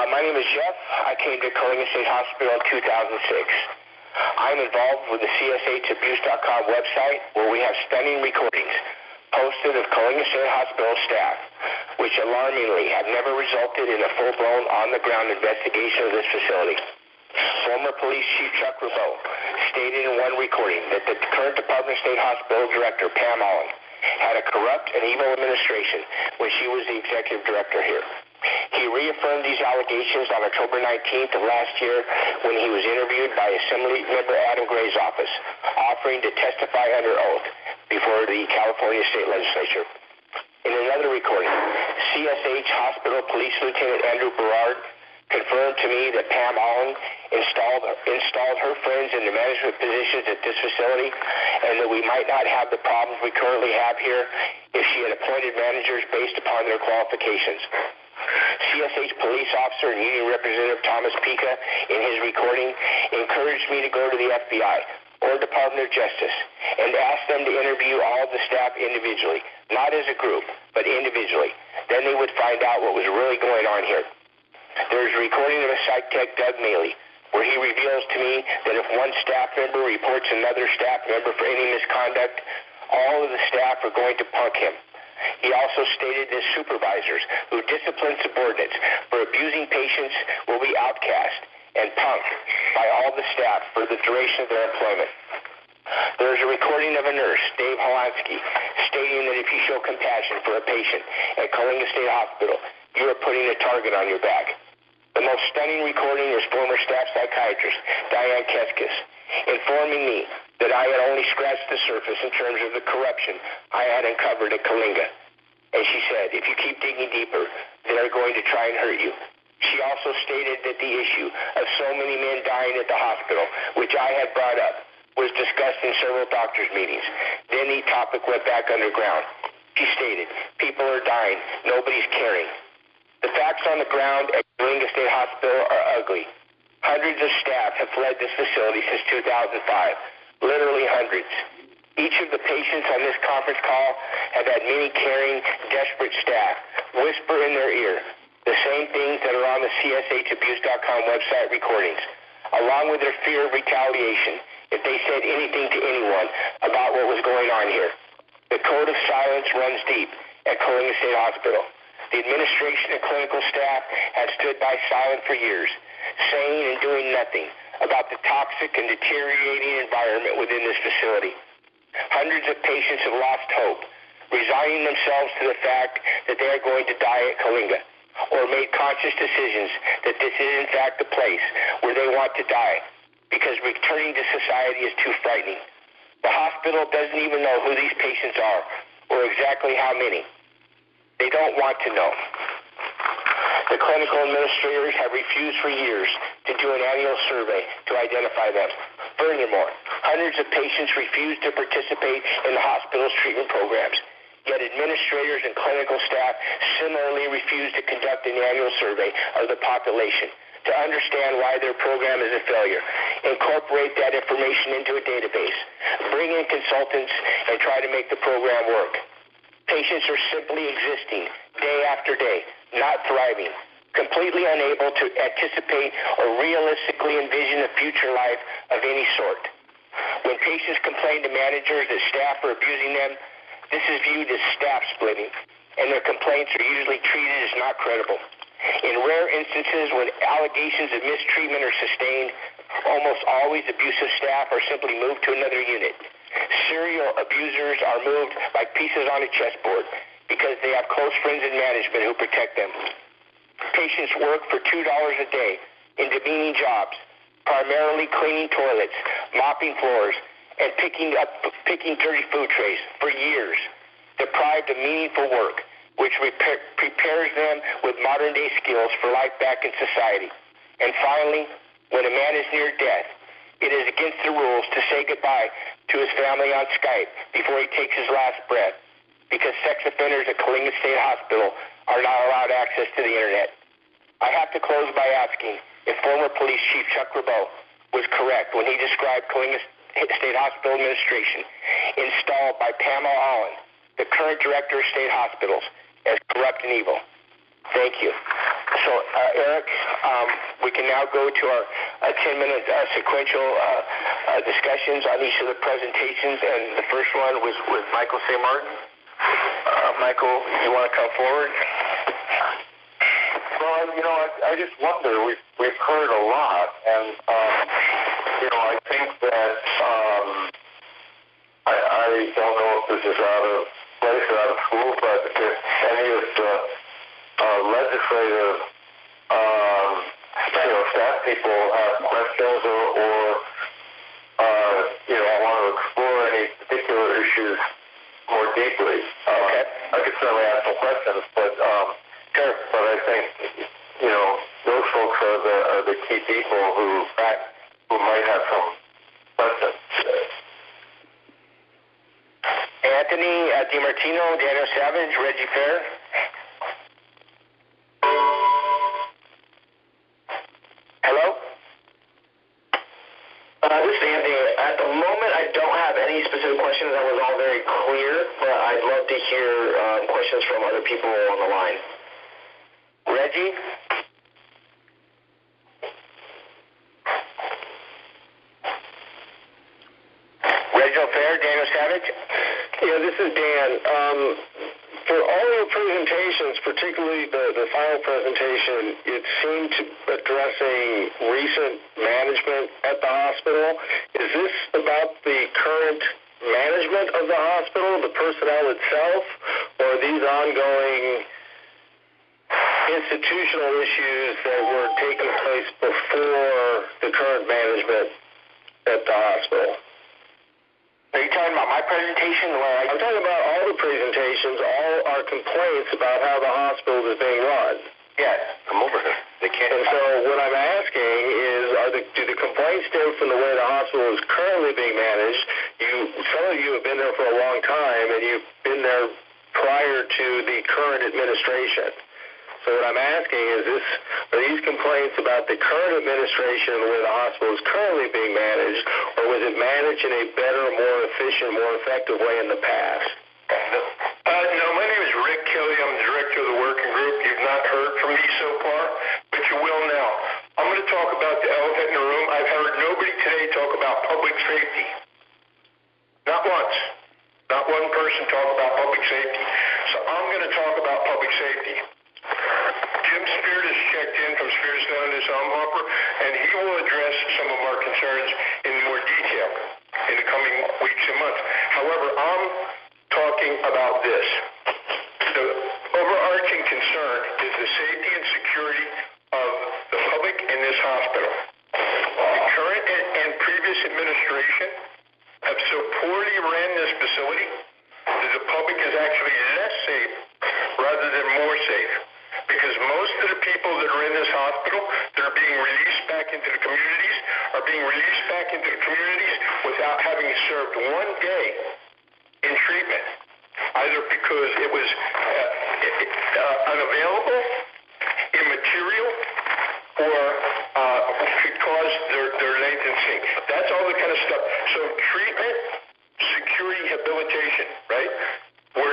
My name is Jeff. I came to Coalinga State Hospital in 2006. I'm involved with the CSHabuse.com website, where we have stunning recordings posted of Coalinga State Hospital staff, which alarmingly have never resulted in a full-blown on-the-ground investigation of this facility. Former Police Chief Chuck Rebeau stated in one recording that the current Department of State Hospital Director, Pam Allen, had a corrupt and evil administration when she was the executive director here. He reaffirmed these allegations on October 19th of last year when he was interviewed by Assemblymember Adam Gray's office, offering to testify under oath before the California State Legislature. In another recording, CSH Hospital Police Lieutenant Andrew Berard confirmed to me that Pam Allen installed her friends in the management positions at this facility, and that we might not have the problems we currently have here if she had appointed managers based upon their qualifications. CSH police officer and union representative Thomas Pica, in his recording, encouraged me to go to the FBI or Department of Justice and ask them to interview all of the staff individually, not as a group, but individually. Then they would find out what was really going on here. There is a recording of a psych tech, Doug Maley, where he reveals to me that if one staff member reports another staff member for any misconduct, all of the staff are going to punk him. He also stated that supervisors who discipline subordinates for abusing patients will be outcast and punked by all the staff for the duration of their employment. There is a recording of a nurse, Dave Holansky, stating that if you show compassion for a patient at Coalinga State Hospital, you are putting a target on your back. The most stunning recording is former staff psychiatrist Diane Keskis informing me that I had only scratched the surface in terms of the corruption I had uncovered at Coalinga. And she said, if you keep digging deeper, they're going to try and hurt you. She also stated that the issue of so many men dying at the hospital, which I had brought up, was discussed in several doctors' meetings. Then the topic went back underground. She stated, people are dying, nobody's caring. The facts on the ground at Coalinga State Hospital are ugly. Hundreds of staff have fled this facility since 2005. Literally hundreds. Each of the patients on this conference call have had many caring, desperate staff whisper in their ear the same things that are on the CSHabuse.com website recordings, along with their fear of retaliation if they said anything to anyone about what was going on here. The code of silence runs deep at Coalinga State Hospital. The administration and clinical staff have stood by silent for years, saying and doing nothing about the toxic and deteriorating environment within this facility. Hundreds of patients have lost hope, resigning themselves to the fact that they are going to die at Coalinga, or made conscious decisions that this is in fact the place where they want to die, because returning to society is too frightening. The hospital doesn't even know who these patients are, or exactly how many. They don't want to know. The clinical administrators have refused for years to do an annual survey to identify them. Furthermore, hundreds of patients refuse to participate in the hospital's treatment programs. Yet administrators and clinical staff similarly refuse to conduct an annual survey of the population to understand why their program is a failure, incorporate that information into a database, bring in consultants, and try to make the program work. Patients are simply existing day after day, not thriving, completely unable to anticipate or realistically envision a future life of any sort. When patients complain to managers that staff are abusing them, this is viewed as staff splitting, and their complaints are usually treated as not credible. In rare instances when allegations of mistreatment are sustained, almost always abusive staff are simply moved to another unit. Serial abusers are moved like pieces on a chessboard because they have close friends in management who protect them. Patients work for $2 a day in demeaning jobs, primarily cleaning toilets, mopping floors, and picking dirty food trays for years, deprived of meaningful work, which prepares them with modern-day skills for life back in society. And finally, when a man is near death, it is against the rules to say goodbye to his family on Skype before he takes his last breath, because sex offenders at Coalinga State Hospital are not allowed access to the internet. I have to close by asking if former Police Chief Chuck Rabeau was correct when he described Coalinga State Hospital administration installed by Pamela Allen, the current director of state hospitals, as corrupt and evil. Thank you. So, Eric, we can now go to our 10-minute sequential discussions on each of the presentations, and the first one was with Michael St. Martin. Michael, you want to come forward? Well, I just wonder. We've heard a lot, and I think that I don't know if this is out of place or out of school, but if any of the legislative staff people have questions or want to explore any particular issues more deeply, okay, I could certainly ask some questions, but I think those folks are the key people who might have some questions. Anthony Dimartino, Daniel Savage, Reggie Fair. Hello? This is Anthony. At the moment, I don't have any specific questions. That was all very clear, but I'd love to hear questions from other people on the line. Reggie? Reginald Fair, Daniel Savage? Yeah, this is Dan. For all your presentations, particularly the final presentation, it seemed to addressing recent management at the hospital. Is this about the current management of the hospital, the personnel itself, or are these ongoing institutional issues that were taking place before the current management at the hospital? Are you talking about my presentation? I'm talking about all the presentations, all our complaints about how the hospital is being run. Yes, come over here. They can't. And so what I'm asking is, do the complaints stem from the way the hospital is currently being managed? Some of you have been there for a long time, and you've been there prior to the current administration. So what I'm asking is, are these complaints about the current administration and the way the hospital is currently being managed, or was it managed in a better, more efficient, more effective way in the past? No, my name is Rick Kelly. I'm the director of the working group. You've not heard from me so far, but you will now. I'm going to talk about the elephant in the room. I've heard nobody today talk about public safety. Not once. Not one person talk about public safety. So I'm going to talk about public safety. Jim Spertus checked in from Spertus Landis Umhopper, and he will address some of our concerns in more detail in the coming weeks and months. However, I'm talking about this. The overarching concern is the safety and security of the public in this hospital. The current and previous administration have so poorly ran this facility that the public is actually less safe rather than more safe. Because most of the people that are in this hospital that are being released back into the communities are being released back into the communities without having served one day in treatment, either because it was unavailable, immaterial, or could cause their latency. That's all the kind of stuff. So treatment, security, habilitation, right? What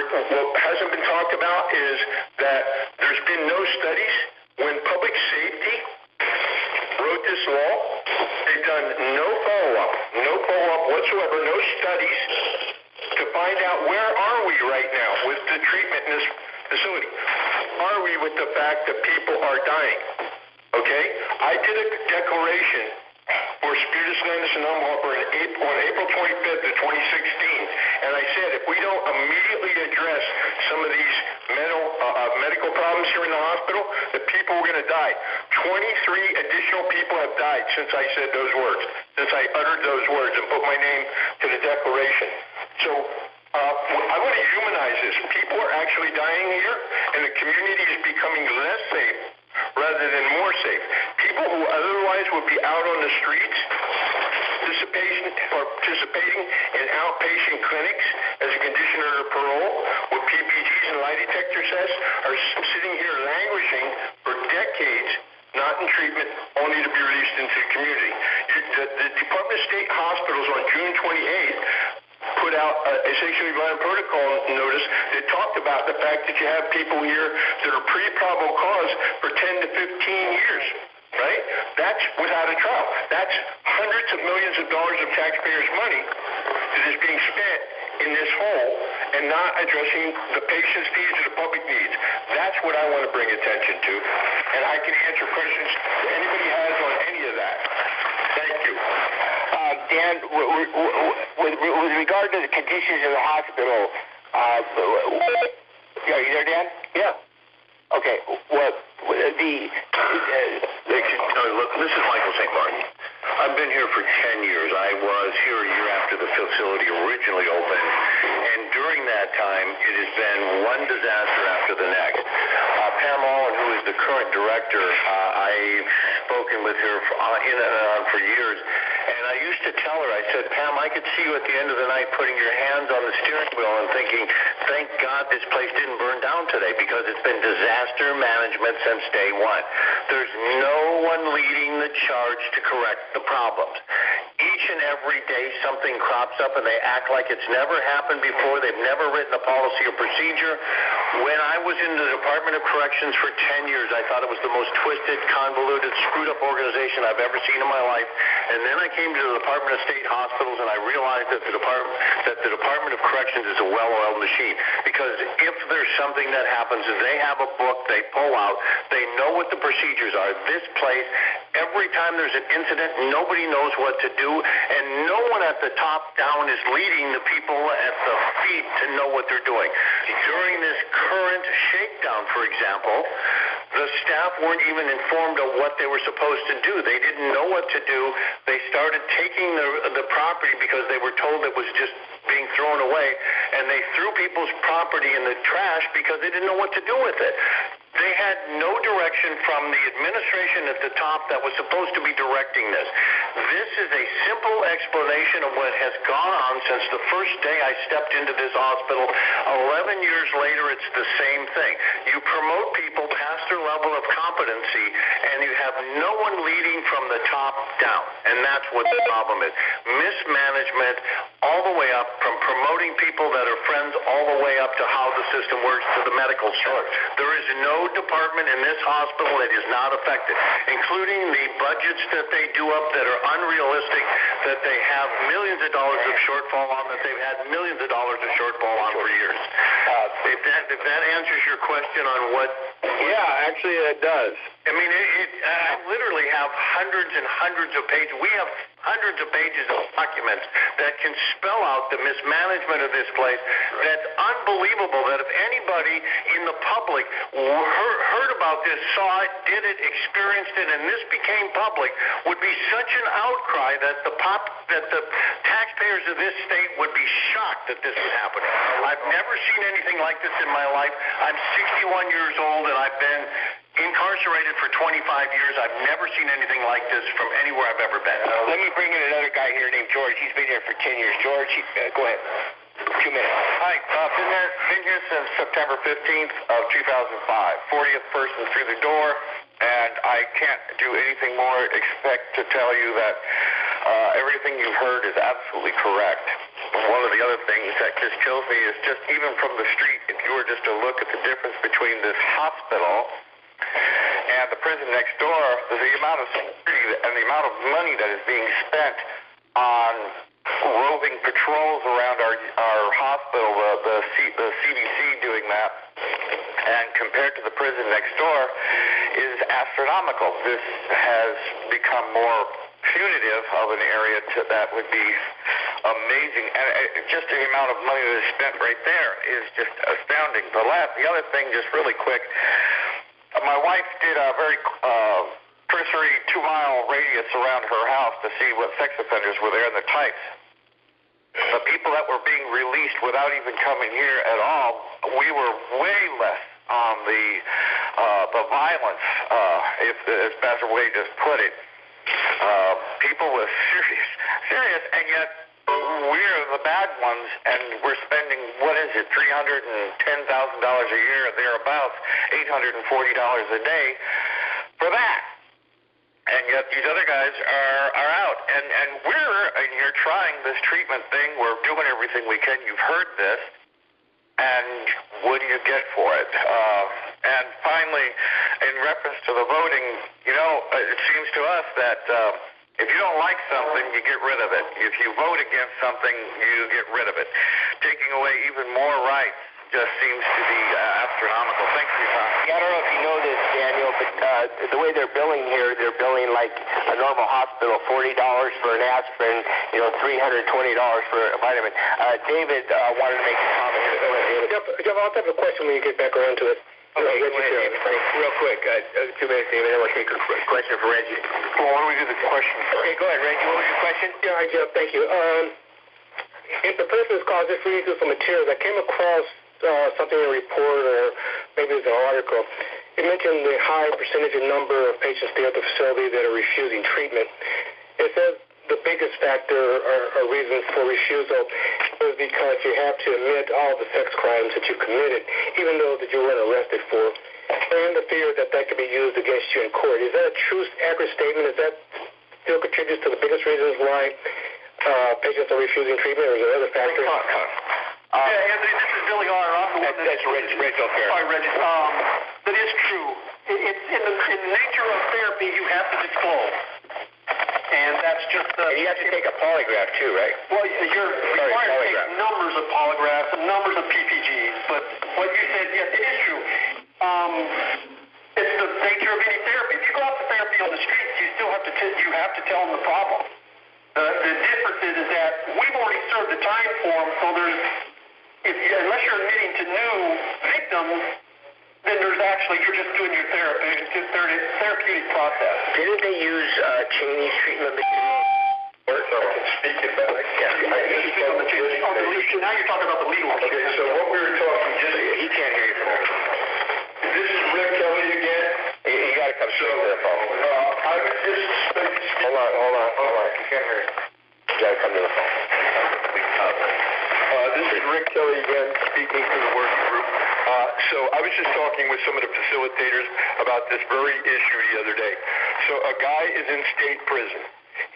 hasn't been talked about is that there's been no studies. When public safety wrote this law, they've done no follow-up whatsoever, no studies to find out where are we right now with the treatment in this facility. Are we with the fact that people are dying? Okay? I did a declaration for Spertus Landis and Umhopper on April 25th of 2016, and I said if we don't immediately address some of these medical problems here in the hospital, the people are going to die. 23 additional people have died since I said those words, since I uttered those words and put my name to the declaration. So I want to humanize this. People are actually dying here, and the community is becoming less safe rather than more safe. People who otherwise would be out on the streets participating in outpatient clinics as a condition of their parole with PPGs and lie detector tests are sitting here languishing for decades, not in treatment, only to be released into the community. The Department of State Hospitals on June 28th put out a sexually violent protocol notice that talked about the fact that you have people here that are pre-probable cause for 10 to 15 years, right? That's without a trial. That's hundreds of millions of dollars of taxpayers' money that is being spent in this hole and not addressing the patient's needs or the public needs. That's what I want to bring attention to, and I can answer questions that anybody has on any of that. Thank you. Dan, with regard to the conditions of the hospital, are you there, Dan? Yeah. Okay. This is Michael St. Martin. I've been here for 10 years. I was here a year after the facility originally opened, and during that time, it has been one disaster after the next. Pam Allen, who is the current director. I've spoken with her in and on for years. And I used to tell her, I said, Pam, I could see you at the end of the night putting your hands on the steering wheel and thinking, thank God this place didn't burn down today, because it's been disaster management since day one. There's no one leading the charge to correct the problems. Each and every day something crops up and they act like it's never happened before. They've never written a policy or procedure. When I was in the Department of Corrections for 10 years, I thought it was the most twisted, convoluted, screwed up organization I've ever seen in my life. And then I came to the Department of State Hospitals and I realized that the Department of Corrections is a well-oiled machine. Because if there's something that happens, they have a book they pull out, they know what the procedures are. This place, every time there's an incident, nobody knows what to do, and no one at the top down is leading the people at the feet to know what they're doing. During this current shakedown, for example, the staff weren't even informed of what they were supposed to do. They didn't know what to do. They started taking the property because they were told it was just being thrown away, and they threw people's property in the trash because they didn't know what to do with it. They had no direction from the administration at the top that was supposed to be directing this. This is a simple explanation of what has gone on since the first day I stepped into this hospital. 11 years later, it's the same thing. You promote people past their level of competency, and you have no one leading from the top down, and that's what the problem is. Mismanagement all the way up, from promoting people that are friends all the way up to how the system works to the medical center. There is no department in this hospital that is not affected, including the budgets that they do up that are unrealistic, that they have millions of dollars of shortfall on, that they've had millions of dollars of shortfall on for years. If that answers your question on what... Yeah, actually it does. I mean, I literally have hundreds and hundreds of pages. We have hundreds of pages of documents that can spell out the mismanagement of this place. That's unbelievable that if anybody in the public heard about this, saw it, did it, experienced it, and this became public, would be such an outcry that the taxpayers of this state would be shocked that this was happening. I've never seen anything like this in my life. I'm 61 years old, and I've been incarcerated for 25 years. I've never seen anything like this from anywhere I've ever been. Let me bring in another guy here named George. He's been here for 10 years. George, go ahead. 2 minutes. Hi, been here since September 15th of 2005. 40th person through the door, and I can't do anything more except to tell you that everything you've heard is absolutely correct. One of the other things that just kills me is just even from the street, if you were just to look at the difference between this hospital and the prison next door, the amount of security and the amount of money that is being spent on roving patrols around our hospital, the CDC doing that, and compared to the prison next door, is astronomical. This has become more punitive of an area that would be amazing, and just the amount of money that is spent right there is just astounding. The other thing, just really quick, my wife did a very cursory 2-mile radius around her house to see what sex offenders were there in their types. The people that were being released without even coming here at all, we were way less on the violence, if that's a way to put it. People with serious, and yet we're the bad ones, and we're spending, what is it, $310,000 a year or thereabouts, $840 a day for that. And yet these other guys are out. And you're trying this treatment thing. We're doing everything we can. You've heard this. And what do you get for it? And finally, in reference to the voting, it seems to us that if you don't like something, you get rid of it. If you vote against something, you get rid of it. Taking away even more rights just seems to be astronomical. Thanks for your time. I don't know if you know this, Daniel, but the way they're billing here, they're billing like a normal hospital, $40 for an aspirin, $320 for a vitamin. David wanted to make a comment here. Go ahead, David. Jeff, I'll have a question when you get back around to it. Okay, go ahead, David. Real quick, 2 minutes, David. I want to take a question for Reggie. Well, why don't we do the question? Okay, go ahead, Reggie. What was your question? Yeah, hi, Jeff. Thank you. If the person is caused, just reading through some materials, I came across something in a report or maybe it was an article. You mentioned the high percentage of number of patients stay at the facility that are refusing treatment. Is that the biggest factor or reason for refusal is because you have to admit all the sex crimes that you committed, even though that you weren't arrested for, and the fear that that could be used against you in court? Is that a true, accurate statement? Is that still contributes to the biggest reasons why patients are refusing treatment, or is there other factors? Anthony, this is Billy R. I'm the one that's Reginald Fair. Sorry, Reggie. That is true. It's in the nature of therapy, you have to disclose. And that's just and you have to take a polygraph too, right? Well, you're required to take numbers of polygraphs and numbers of PPGs. But what you said, yes, it is true. It's the nature of any therapy. If you go out to therapy on the streets, you still have to tell them the problem. The difference is that we've already served the time for them, so unless you're admitting to new victims, then you're just doing your therapeutic process. Didn't they use Cheney's treatment material? I can speak about it. Now you're talking about the legal. Okay, so what we were talking, he can't hear you from there. This is Rick Kelly again. You got to come straight to the phone. I was just Hold on. You can't hear you. You got to come to the phone. This is Rick Kelly again, speaking to the working group. So I was just talking with some of the facilitators about this very issue the other day. So a guy is in state prison.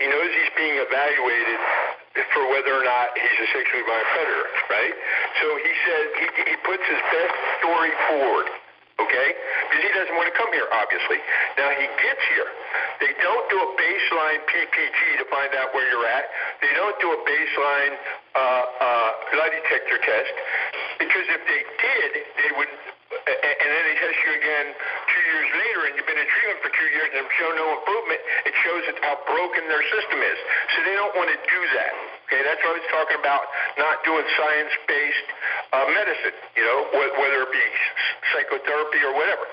He knows he's being evaluated for whether or not he's a sexually violent predator, right? So he says he puts his best story forward, okay? Because he doesn't want to come here, obviously. Now he gets here. They don't do a baseline PPG to find out where you're at. They don't do a baseline lie detector test, because if they did, they would, and then they test you again 2 years later, and you've been in treatment for 2 years and have shown no improvement, it shows how broken their system is. So they don't want to do that. Okay, that's what I was talking about, not doing science-based medicine, whether it be psychotherapy or whatever.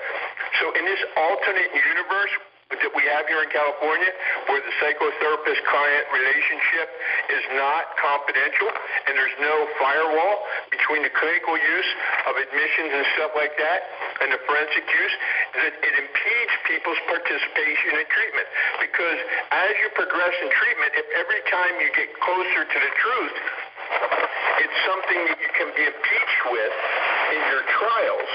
So in this alternate universe that we have here in California, where the psychotherapist-client relationship is not confidential and there's no firewall between the clinical use of admissions and stuff like that and the forensic use, that it impedes people's participation in treatment. Because as you progress in treatment, if every time you get closer to the truth, it's something that you can be impeached with in your trials,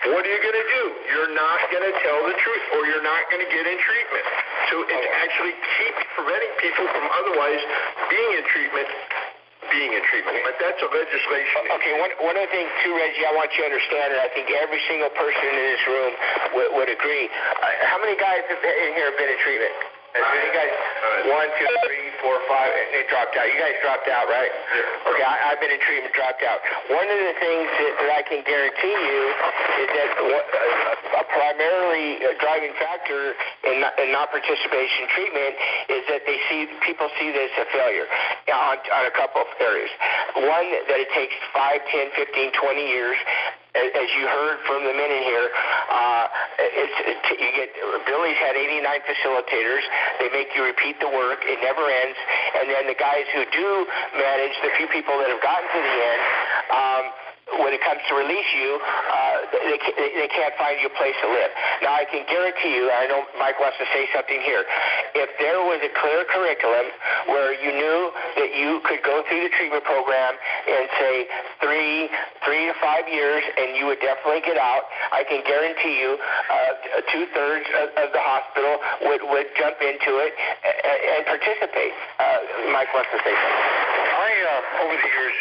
what are you going to do? You're not going to tell the truth, or you're not going to get in treatment. So it actually keeps preventing people from otherwise being in treatment. But that's a legislation. Okay, one other thing too, Reggie, I want you to understand, and I think every single person in this room would agree. How many guys in here have been in treatment? You guys, 1, 2, 3, 4, 5, and they dropped out. You guys dropped out, right? Yeah. Okay, I've been in treatment, dropped out. One of the things that I can guarantee you is that a primarily driving factor in not participation in treatment is that people see this as a failure on a couple of areas. One, that it takes 5, 10, 15, 20 years. As you heard from the men in here, Billy's had 89 facilitators. They make you repeat the work. It never ends. And then the guys who do manage, the few people that have gotten to the end, when it comes to release you, they can't find you a place to live. Now, I can guarantee you, I know Mike wants to say something here, if there was a clear curriculum where you knew that you could go through the treatment program in, say, 3 to 5 years, and you would definitely get out, I can guarantee you 2/3 of the hospital would jump into it and participate. Mike wants to say something. Over the years,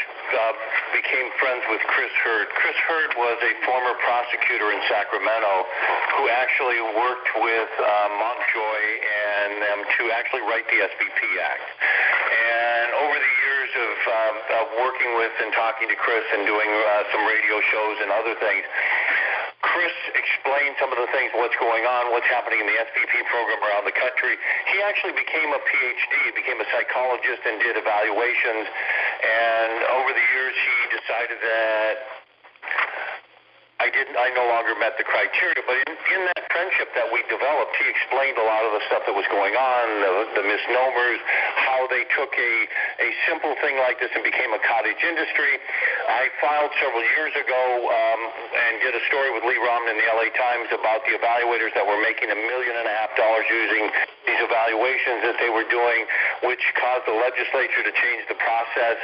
became friends with Chris Hurd. Chris Hurd was a former prosecutor in Sacramento who actually worked with Montjoy and them to actually write the SBP Act. And over the years of working with and talking to Chris and doing some radio shows and other things, Chris explained some of the things, what's going on, what's happening in the SBP program around the country. He actually became a PhD, became a psychologist and did evaluations. And over the years, he decided that I no longer met the criteria. But in that friendship that we developed, he explained a lot of the stuff that was going on, the misnomers, how they took a simple thing like this and became a cottage industry. I filed several years ago and did a story with Lee Rahman in the LA Times about the evaluators that were making $1.5 million using these evaluations that they were doing, which caused the legislature to change the process.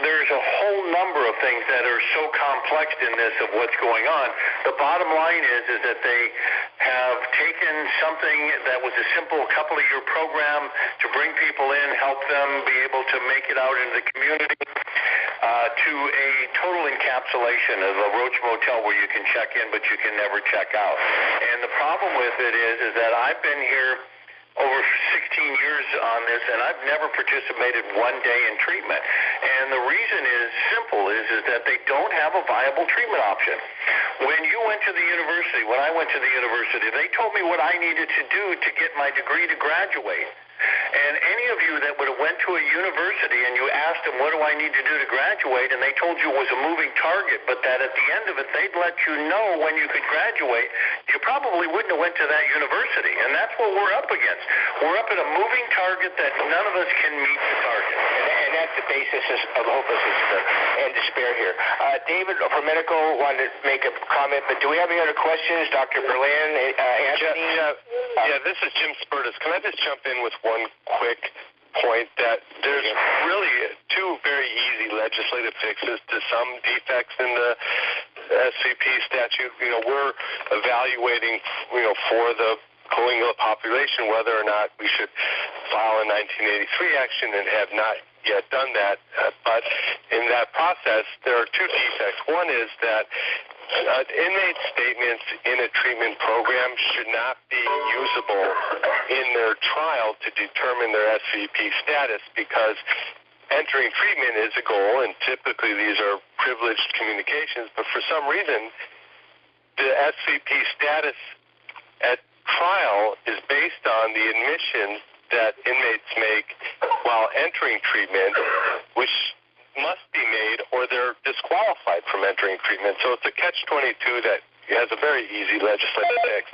There's a whole number of things that are so complex in this of what's going on. The bottom line is that they have taken something that was a simple couple-of-year program to bring people in, help them be able to make it out into the community, to a total encapsulation of a Roach Motel where you can check in but you can never check out. And the problem with it is that I've been here over 16 years on this, and I've never participated one day in treatment. And the reason is simple, is that they don't have a viable treatment option. When you went to the university, when I went to the university, they told me what I needed to do to get my degree to graduate. And any of you that would have went to a university and you asked them, what do I need to do to graduate, and they told you it was a moving target, but that at the end of it, they'd let you know when you could graduate, you probably wouldn't have went to that university. And that's what we're up against. We're up at a moving target that none of us can meet the target. And that's the basis of hopelessness and despair here. David from Medical wanted to make a comment, but do we have any other questions? Dr. Berlin, Anthony? Yeah, this is Jim Spertus. Can I just jump in with one quick point that there's really two very easy legislative fixes to some defects in the SVP statute. We're evaluating, for the Coalinga population whether or not we should file a 1983 action and have not yet done that. But in that process, there are two defects. One is that inmate statements in a treatment program should not be usable in their trial to determine their SVP status, because entering treatment is a goal, and typically these are privileged communications, but for some reason the SVP status at trial is based on the admissions that inmates make while entering treatment, which must be made or they're disqualified from entering treatment. So it's a catch-22 that has a very easy legislative fix,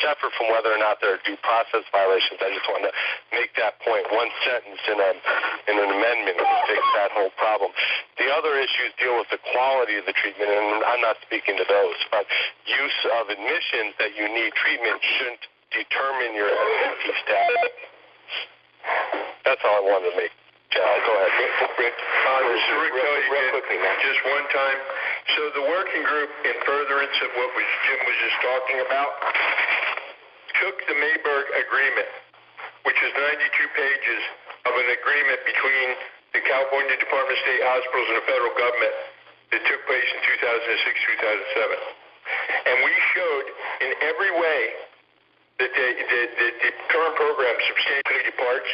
separate from whether or not there are due process violations. I just want to make that point, one sentence in an amendment to fix that whole problem. The other issues deal with the quality of the treatment, and I'm not speaking to those, but use of admissions that you need treatment shouldn't determine your SVP status. That's all I wanted to make. Go ahead. Rick. This is Rick Kelly again. Quickly, man. Just one time. So the working group, in furtherance of what Jim was just talking about, took the Mayberg Agreement, which is 92 pages of an agreement between the California Department of State Hospitals and the federal government that took place in 2006-2007. And we showed in every way that the current program substantially departs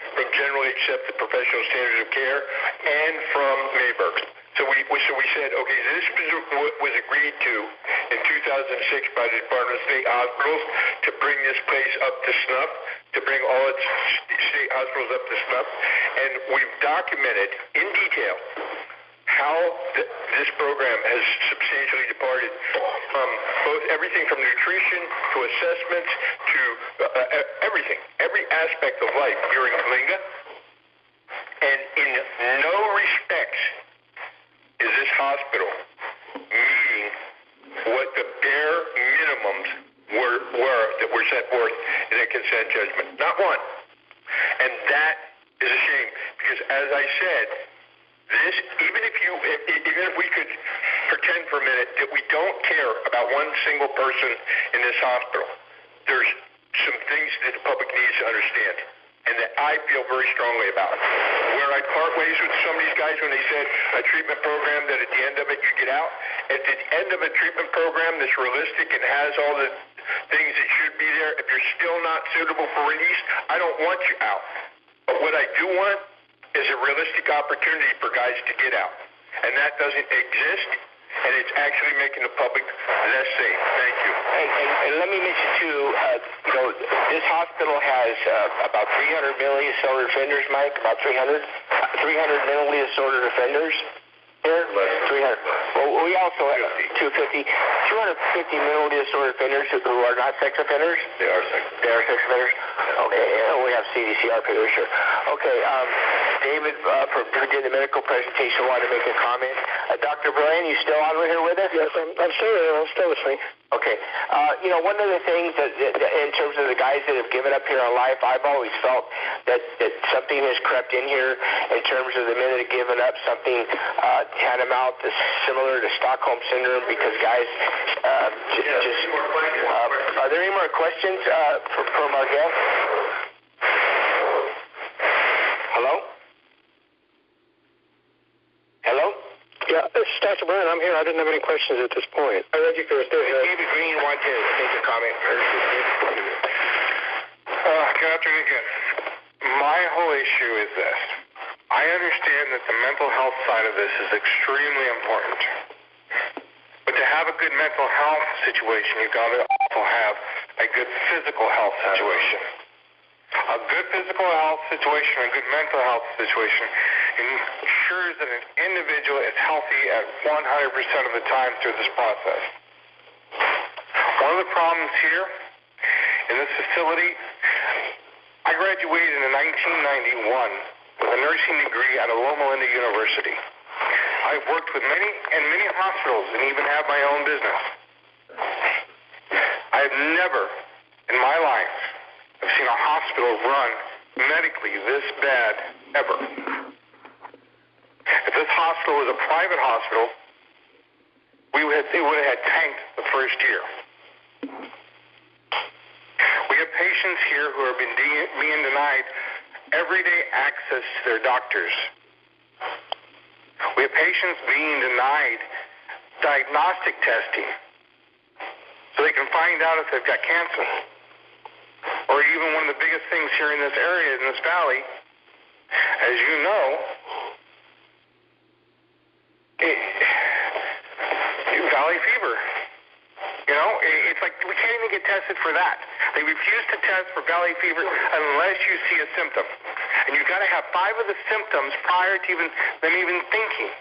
from generally accepted professional standards of care and from Mayberg. So we said, okay, this was agreed to in 2006 by the Department of State Hospitals to bring this place up to snuff, to bring all its state hospitals up to snuff, and we've documented in detail how this program has substantially departed from everything from nutrition to assessments to everything, every aspect of life here in Coalinga. And in no respects is this hospital meeting what the bare minimums were that were set forth in a consent judgment. Not one. And that is a shame, because as I said, this, even if we could pretend for a minute that we don't care about one single person in this hospital, there's some things that the public needs to understand, and that I feel very strongly about. Where I part ways with some of these guys when they said a treatment program that at the end of it you get out, at the end of a treatment program that's realistic and has all the things that should be there, if you're still not suitable for release, I don't want you out. But what I do want is a realistic opportunity for guys to get out. And that doesn't exist, and it's actually making the public less safe. Thank you. And let me mention, too, this hospital has about 300 mentally disordered offenders, Mike, about 300 mentally disordered offenders here. Well, we also have 250 mentally disordered offenders who are not sex offenders? They are sex offenders. They are sex offenders? Okay, and we have CDCR figures here. Okay, David, who did the medical presentation, wanted to make a comment. Dr. Brian, you still on here with us? Yes, I'm still here. I'm still listening. Okay. One of the things that in terms of the guys that have given up here on life, I've always felt that something has crept in here in terms of the men that have given up, something tantamount to similar to Stockholm Syndrome, because guys are there any more questions from our guests? Hello? Hello? Yeah, this is Dr. Brian. I'm here. I didn't have any questions at this point. I read you first. David Green wanted to make a comment first. Good afternoon again. My whole issue is this. I understand that the mental health side of this is extremely important. But to have a good mental health situation, you've got to also have a good physical health situation. A good physical health situation, a good mental health situation ensures that an individual is healthy at 100% of the time through this process. One of the problems here in this facility, I graduated in 1991 with a nursing degree at Loma Linda University. I've worked with many hospitals and even have my own business. I have never in my life have seen a hospital run medically this bad ever. If this hospital was a private hospital, it would have had tanked the first year. We have patients here who are being denied everyday access to their doctors. We have patients being denied diagnostic testing so they can find out if they've got cancer. Or even one of the biggest things here in this area, in this valley, as you know, valley fever. You know, it's like we can't even get tested for that. They refuse to test for valley fever unless you see a symptom. And you've got to have 5 of the symptoms prior to them even thinking.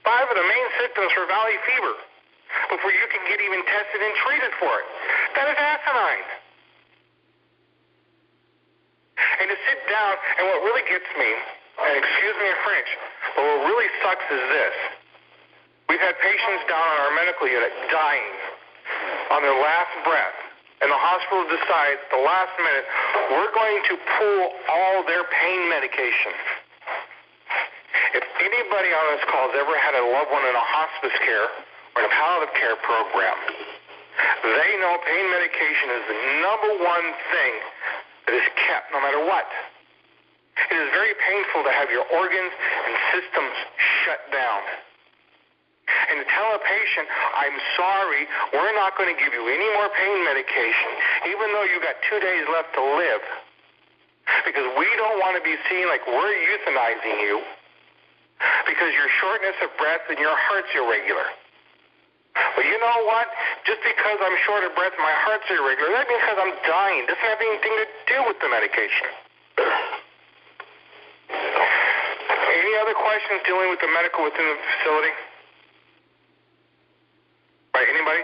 5 of the main symptoms for valley fever before you can get even tested and treated for it. That is asinine. And to sit down, and what really gets me, and excuse me in French, but what really sucks is this. We've had patients down on our medical unit dying on their last breath, and the hospital decides at the last minute, we're going to pull all their pain medication. If anybody on this call has ever had a loved one in a hospice care or in a palliative care program, they know pain medication is the #1 thing that is kept no matter what. It is very painful to have your organs and systems shut down. And to tell a patient, I'm sorry, we're not going to give you any more pain medication, even though you've got 2 days left to live, because we don't want to be seen like we're euthanizing you because your shortness of breath and your heart's irregular. Well, you know what? Just because I'm short of breath and my heart's irregular, that means because I'm dying. It doesn't have anything to do with the medication. Any other questions dealing with the medical within the facility? Right, anybody?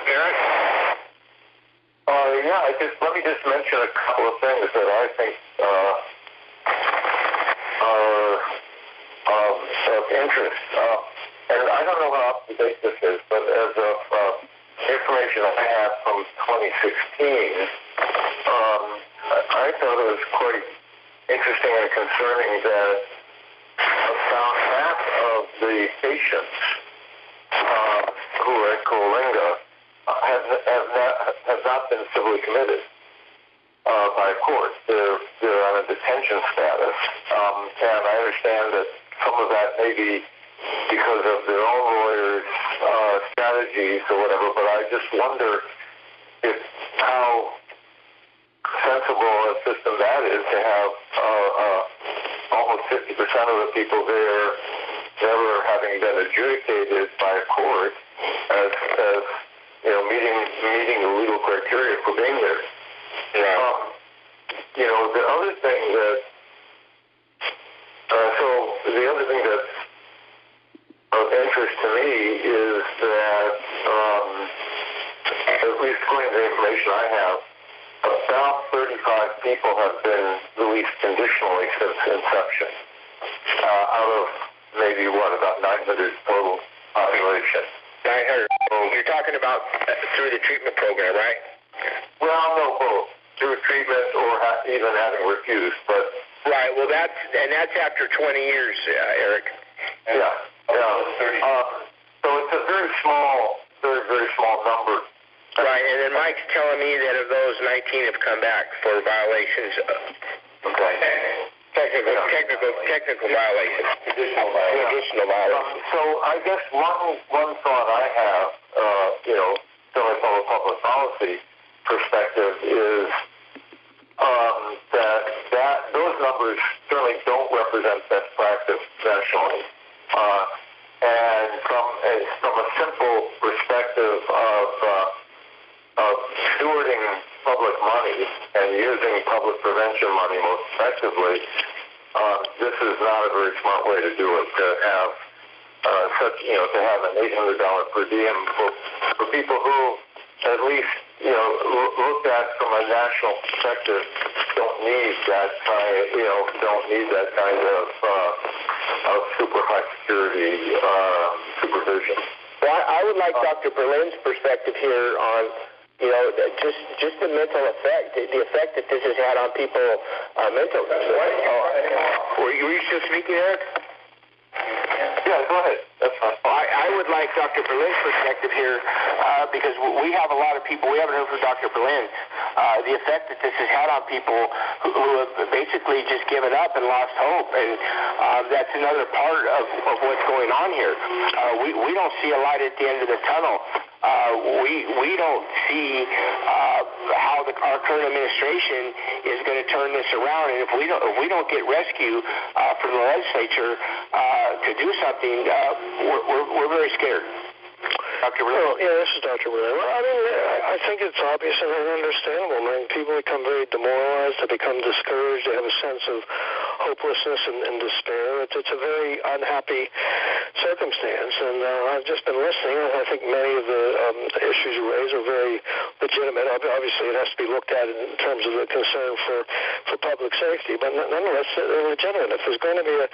Eric? Let me just mention a couple of things that I think are of interest. And I don't know how up to date this is, but as of information I have from 2016, I thought it was quite interesting and concerning that about half of the patients who are at Coalinga have not been civilly committed by court. They're on a detention status, and I understand that some of that may be because of their own lawyers' strategies or whatever, but I just wonder how sensible a system that is to have almost 50% of the people there never having been adjudicated by a court as meeting the legal criteria for being there. Yeah. The other thing that according to the information I have, about 35 people have been released conditionally since inception, out of maybe, about 900 total population. 900. You're talking about through the treatment program, right? Well, no, both. Through treatment or even having refused, but... Right, well, that's after 20 years, Eric. Yeah. So it's a very small, very, very small number. Right, and then Mike's telling me that of those, 19 have come back for violations. Technical violations. Additional violations. So I guess one thought I have, coming from a public policy perspective, is that those numbers certainly don't represent best practice nationally. And from a simple perspective of stewarding public money and using public prevention money most effectively, this is not a very smart way to do it. To have to have an $800 per diem for people who, at least looked at from a national perspective, don't need that kind of super high security supervision. Well, I would like Dr. Berlin's perspective here on, just the mental effect, the effect that this has had on people mentally. Were you still speaking, Eric? Yeah, go ahead. That's fine. I would like Dr. Berlin's perspective here because we have a lot of people, we haven't heard from Dr. Berlin, the effect that this has had on people who have basically just given up and lost hope. And that's another part of what's going on here. We don't see a light at the end of the tunnel. We don't see how our current administration is going to turn this around, and if we don't get rescue from the legislature to do something, we're very scared. Dr. Berlin? Yeah, this is Dr. Berlin. Well, I think it's obvious and understandable. People become very demoralized, they become discouraged, they have a sense of hopelessness and despair. It's a very unhappy circumstance, and I've just been listening. I think many of the issues you raise are very legitimate. Obviously, it has to be looked at in terms of the concern for public safety, but nonetheless, they're legitimate. If there's going to be a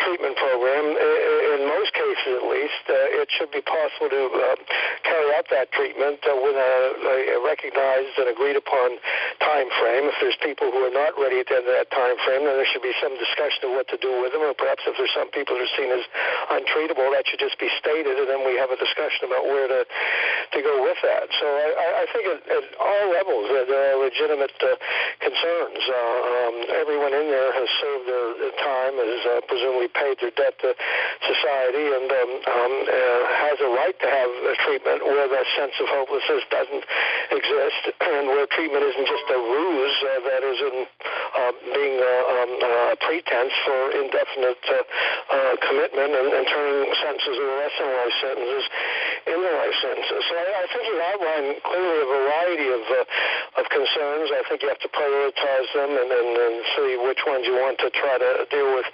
treatment program, in most cases at least, it should be possible to carry out that treatment with a recognized and agreed upon time frame. If there's people who are not ready at the end of that time frame, then there should be some discussion of what to do with them, or perhaps if there's some people who are seen as untreatable, that should just be stated, and then we have a discussion about where to go with that. So I think at all levels there are legitimate concerns. Everyone in there has served their time, has presumably paid their debt to society, and has a right to have a treatment where that sense of hopelessness doesn't exist, and where treatment isn't just a ruse that is being a pretense for indefinite commitment and turning sentences or less than life sentences into life sentences. So I think you outlined clearly a variety of concerns. I think you have to prioritize them and see which ones you want to try to deal with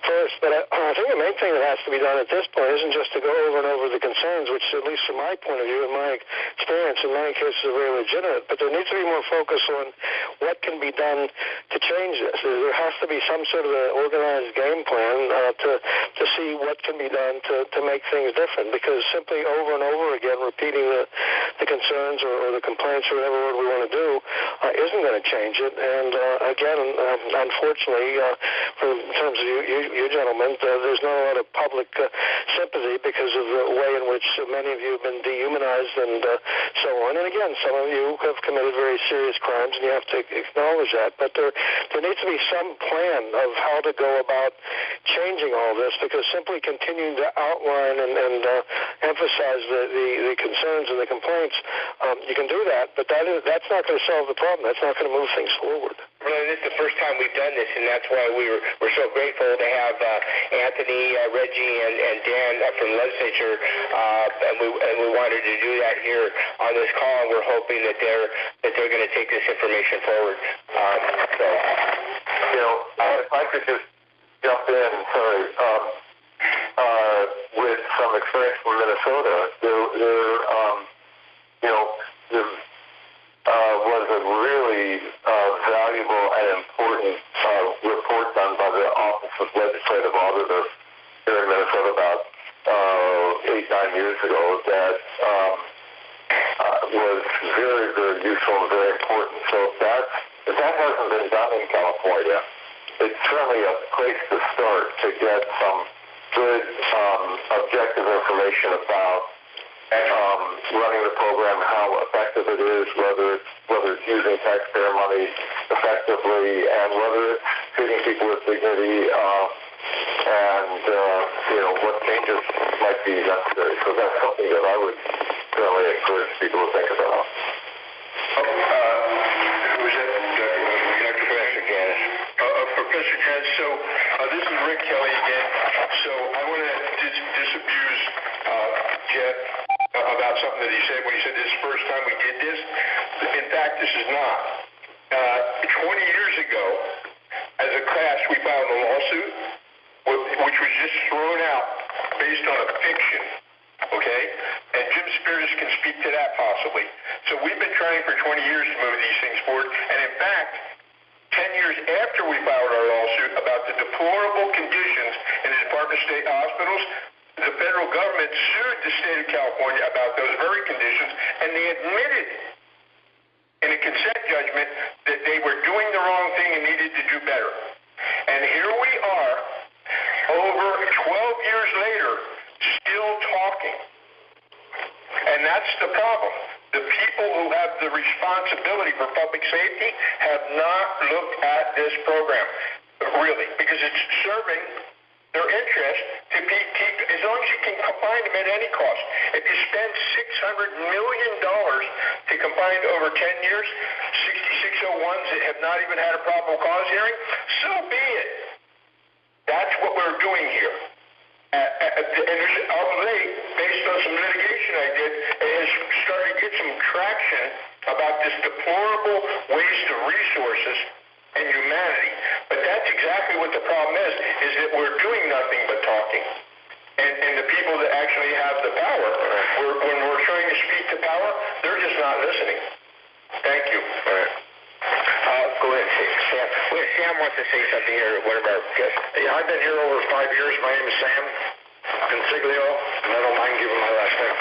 first. But I think the main thing that has to be done at this point isn't just to go over and over the concerns, which at least from my point of view and my experience in many cases are very legitimate, but there needs to be more focus on what can be done to change this. There has to be some sort of an organized game plan to see what can be done to make things different, because simply over and over again repeating the concerns or the complaints or whatever word we want to do isn't going to change it. And again, unfortunately, in terms of you gentlemen, there's not a lot of public sympathy because of the way in which many of you have been dehumanized and so on. And again, some of you have committed very serious crimes, and you have to acknowledge that. But there needs to be some plan of how to go about changing all this, because simply continuing to outline and emphasize the concerns and the complaints, you can do that, but that's not going to solve the problem. That's not going to move things forward. Really, this is the first time we've done this, and that's why we're so grateful to have Anthony, Reggie, and Dan from the legislature, and we wanted to do that here on this call, and we're hoping that they're going to take this information forward. If I could just jump in, sorry, with some experience from Minnesota, was a really valuable and important report done by the Office of Legislative Auditor here in Minnesota about 8-9 years ago that was very, very useful and very important. So if that hasn't been done in California, it's certainly a place to start to get some good objective information about running the program, how effective it is, whether it's using taxpayer money effectively, and whether it's treating people with dignity, and what changes might be necessary. So that's something that I would certainly encourage people to think about. Who's that? Professor Janus. Professor Janus. So this is Rick Kelly again. So I want to disabuse Jeff about something that he said when he said this is the first time we did this. In fact, this is not. 20 years ago, as a class, we filed a lawsuit which was just thrown out based on a fiction, okay? And Jim Spertus can speak to that possibly. So we've been trying for 20 years to move these things forward, and in fact, 10 years after we filed our lawsuit about the deplorable conditions in the Department of State hospitals, the federal government sued the state of California about those very conditions, and they admitted in a consent judgment that they were doing the wrong thing and needed to do better. And here we are, over 12 years later, still talking. And that's the problem. The people who have the responsibility for public safety have not looked at this program, really, because it's serving their interest to keep, as long as you can confine them at any cost. If you spend $600 million to confine over 10 years, 6601s that have not even had a probable cause hearing, so be it. That's what we're doing here. And of late, based on some litigation I did, it has started to get some traction about this deplorable waste of resources and humanity. But that's exactly what the problem is that we're doing nothing but talking. And the people that actually have the power, when we're trying to speak to power, they're just not listening. Thank you. All right. Go ahead, Sam. Sam wants to say something here. What about guests? Yeah, I've been here over 5 years. My name is Sam Consiglio, and I don't mind giving my last name.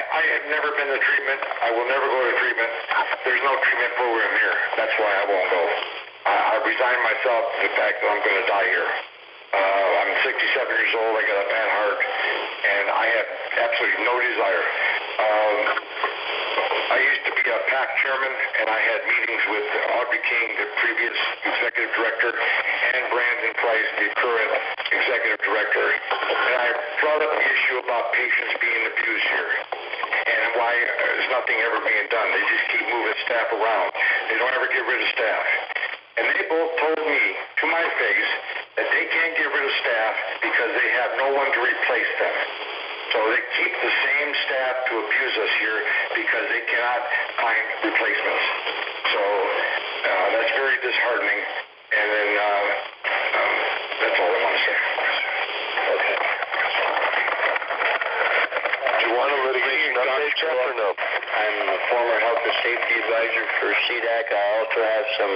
I have never been to treatment. I will never go to treatment. There's no treatment program here. That's why I won't go. I resigned myself to the fact that I'm going to die here. I'm 67 years old. I got a bad heart, and I have absolutely no desire. I used to be a PAC chairman, and I had meetings with Audrey King, the previous executive director, and Brandon Price, the current executive director. And I brought up the issue about patients being abused here and why there's nothing ever being done. They just keep moving staff around. They don't ever get rid of staff. And they both told me to my face that they can't get rid of staff because they have no one to replace them. So they keep the same staff to abuse us here because they cannot find replacements. So that's very disheartening. And then that's all I want to say. Okay. Do you want a litigation update, Jeff, or no? I'm a former health and safety advisor for CDAC. I also have some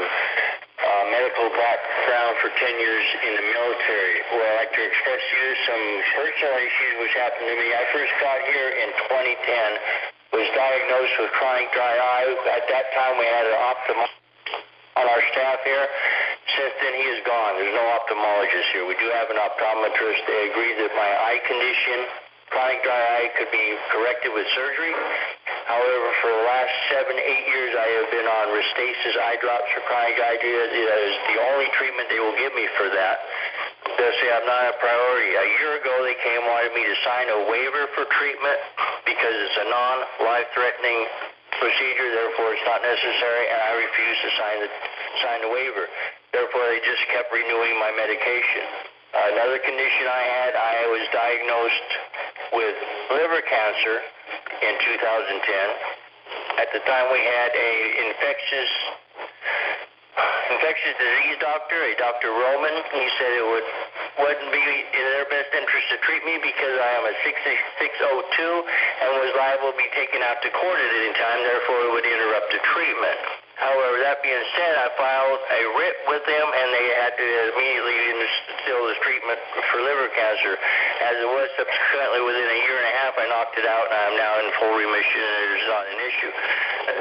medical background for 10 years in the military. Well, I'd like to express to you some personal issues which happened to me. I first got here in 2010, was diagnosed with chronic dry eye. At that time, we had an ophthalmologist on our staff here. Since then, he is gone. There's no ophthalmologist here. We do have an optometrist. They agreed that my eye condition, chronic dry eye, could be corrected with surgery. However, for the last 7-8 years, I have been on Restasis eye drops for chronic eye disease. That is the only treatment they will give me for that. They'll say I'm not a priority. A year ago, they came and wanted me to sign a waiver for treatment because it's a non-life-threatening procedure. Therefore, it's not necessary, and I refused to sign the waiver. Therefore, they just kept renewing my medication. Another condition I had, I was diagnosed with liver cancer in 2010. At the time, we had a infectious disease doctor, a Dr. Roman. He said it would wouldn't be in their best interest to treat me because I am a 602 and was liable to be taken out to court at any time, therefore it would interrupt the treatment. However, that being said, I filed a writ with them, and they had to immediately instill this treatment for liver cancer. As it was subsequently, within a year and a half, I knocked it out, and I'm now in full remission, and it is not an issue.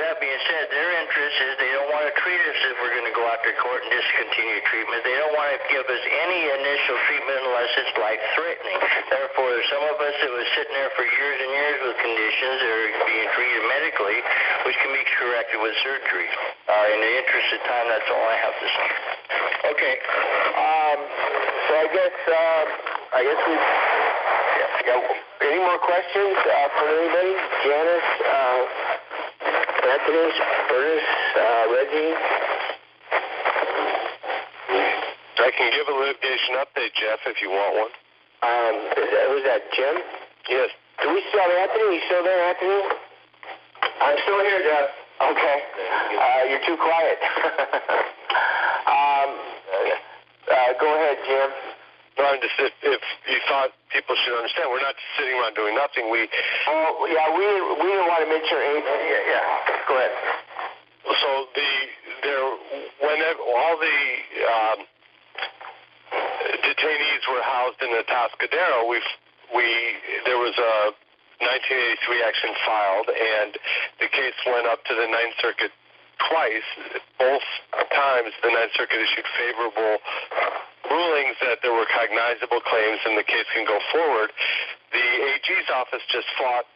That being said, their interest is they don't want to treat us if we're going to go out to court and discontinue treatment. They don't want to give us any initial treatment unless it's life-threatening. Therefore, there's some of us that was sitting there for years and years with conditions that are being treated medically, which can be corrected with surgery. In the interest of time, that's all I have to say. Okay. So I guess we. Any more questions from anybody? Janice, Anthony, Spertus, Reggie. I can give a litigation update, Jeff, if you want one. Was that Jim? Yes. Do we still have Anthony? You still there, Anthony? I'm still here, Jeff. Okay. You're too quiet. Go ahead, Jim. No, I'm just, if you thought people should understand, we're not just sitting around doing nothing. We didn't want to mention anything. Yeah. Go ahead. So whenever all the detainees were housed in the Atascadero, there was a 1983 action filed, and the case went up to the Ninth Circuit twice. Both times the Ninth Circuit issued favorable rulings that there were cognizable claims and the case can go forward. The AG's office just fought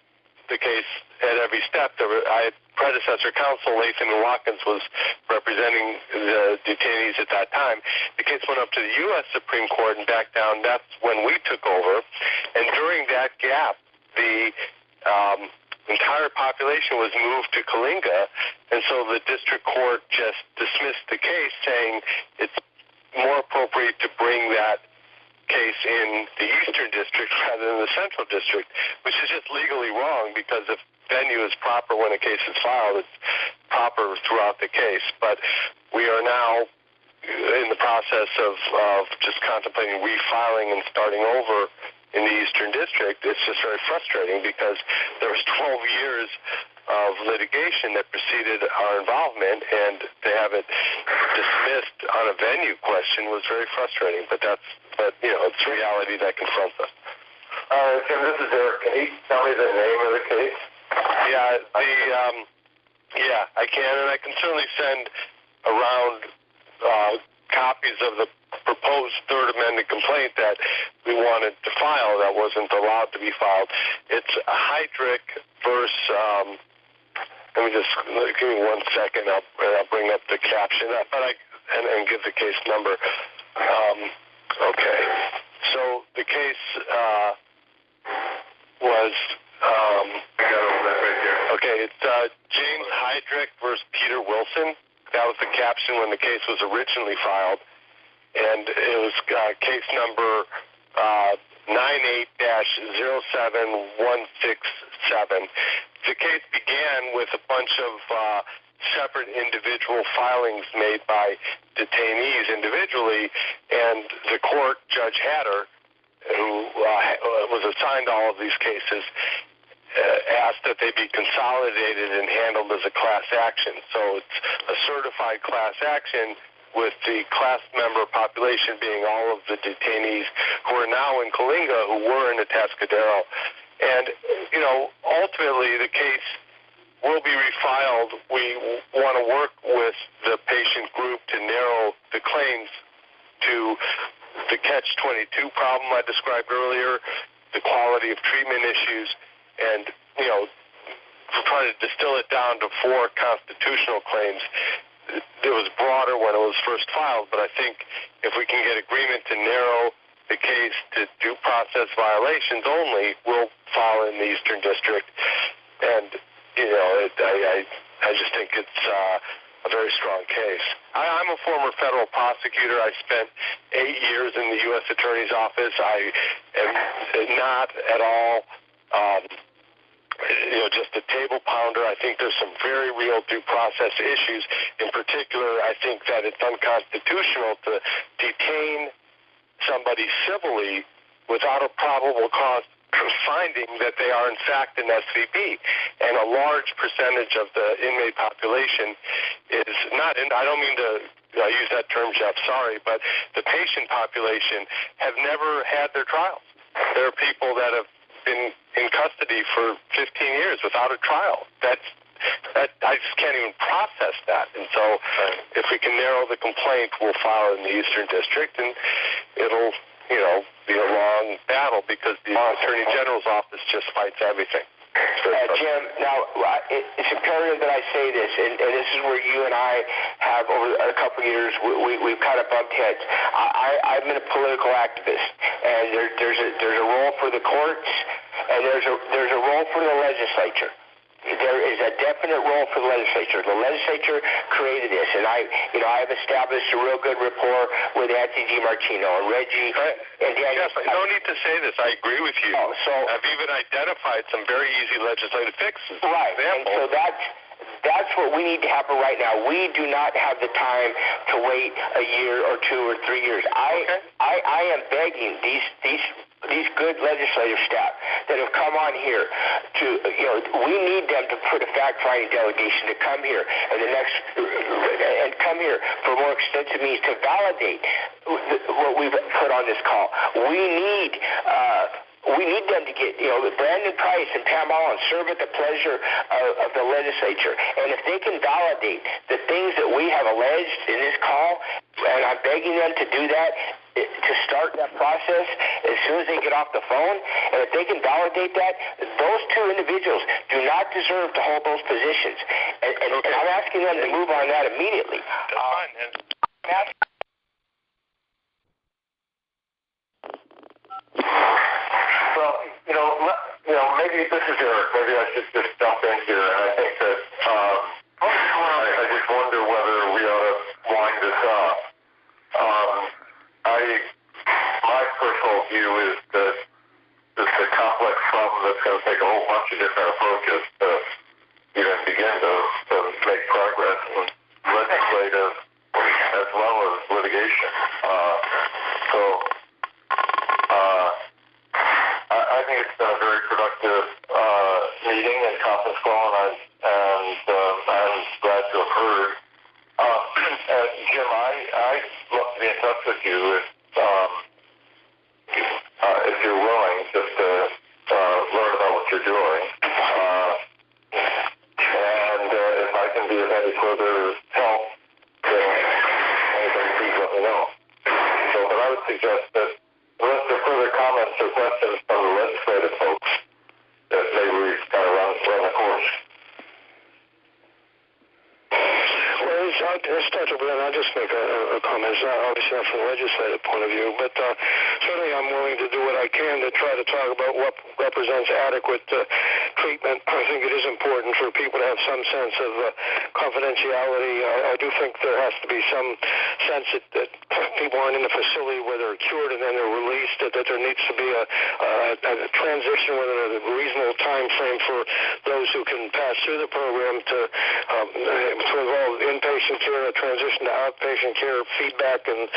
the case at every step. Predecessor counsel Lathan and Watkins was representing the detainees at that time. The case went up to the U.S. Supreme Court and back down. That's when we took over. And during that gap, the entire population was moved to Coalinga, and so the district court just dismissed the case, saying it's more appropriate to bring that case in the Eastern District rather than the Central District, which is just legally wrong, because if venue is proper when a case is filed, it's proper throughout the case. But we are now in the process of just contemplating refiling and starting over in the Eastern District. It's just very frustrating because there was 12 years of litigation that preceded our involvement, and to have it dismissed on a venue question was very frustrating. But it's reality that confronts us. Tim, this is Eric. Can you tell me the name of the case? Yeah, I can, and I can certainly send around copies of the proposed Third Amendment complaint that we wanted to file that wasn't allowed to be filed. It's Heydrich versus, let me just, give me 1 second, I'll bring up the caption and give the case number. Okay, so the case was, it's James Heydrich versus Peter Wilson. That was the caption when the case was originally filed. And it was case number 98-07167. The case began with a bunch of separate individual filings made by detainees individually, and the court, Judge Hatter, who was assigned all of these cases, asked that they be consolidated and handled as a class action. So it's a certified class action, with the class member population being all of the detainees who are now in Coalinga who were in the Atascadero. And, ultimately the case will be refiled. We want to work with the patient group to narrow the claims to the catch-22 problem I described earlier, the quality of treatment issues, and, try to distill it down to 4 constitutional claims. It was broader when it was first filed, but I think if we can get agreement to narrow the case to due process violations only, we'll file in the Eastern District. And, I just think it's a very strong case. I'm a former federal prosecutor. I spent 8 years in the U.S. Attorney's Office. I am not at all just a table pounder. I think there's some very real due process issues. In particular, I think that it's unconstitutional to detain somebody civilly without a probable cause finding that they are in fact an SVP. And a large percentage of the inmate population is not, and I don't mean to use that term, Jeff, sorry, but the patient population have never had their trials. There are people that have been in custody for 15 years without a trial. That I just can't even process that. And so if we can narrow the complaint, we'll file in the Eastern District, and it'll, be a long battle because the Attorney General's office just fights everything. Jim, now, it's imperative that I say this, and this is where you and I have, over a couple of years, we've kind of bumped heads. I've been a political activist, and there's a role for the courts, and there's a role for the legislature. There is a definite role for the legislature. The legislature created this, and I've established a real good rapport with Anthony Dimartino and Reggie and Daniel. Jeff, no need to say this. I agree with you. I've even identified some very easy legislative fixes. Right, and so that's what we need to happen right now. We do not have the time to wait a year or 2 or 3 years. I am begging these good legislative staff that have come on here to, we need them to put a fact-finding delegation to come here and come here for more extensive means to validate what we've put on this call. We need them to get, Brandon Price and Pam Allen serve at the pleasure of the legislature. And if they can validate the things that we have alleged in this call, and I'm begging them to do that, to start that process as soon as they get off the phone, and if they can validate that, those two individuals do not deserve to hold those positions. And I'm asking them to move on that immediately. That's fine. Well, maybe this is Eric. Maybe I should just jump in here. And I think that I just wonder whether we ought to wind this up. My personal view is that this is a complex problem that's going to take a whole bunch of different approaches to even begin to make progress in legislative as well as litigation. I think it's been a very productive meeting and conference call, and I'm glad to have heard. Jim, I'd love to be in touch with you if you're willing, just to learn about what you're doing. And if I can be of any further help, then anybody please let me know. So, but I would suggest that unless there are further comments or questions from the legislative folks, that maybe we kind of run the course. I'll start over there, and I'll just make a comment. It's not obviously not from the legislative point of view, but certainly I'm willing to do what I can to try to talk about what represents adequate treatment. I think it is important for people to have some sense of confidentiality. I do think there has to be some sense that people aren't in the facility where they're cured and then they're released, that there needs to be a transition within a reasonable time frame for those who can pass through the program to involve inpatient care, a transition to outpatient care, feedback, and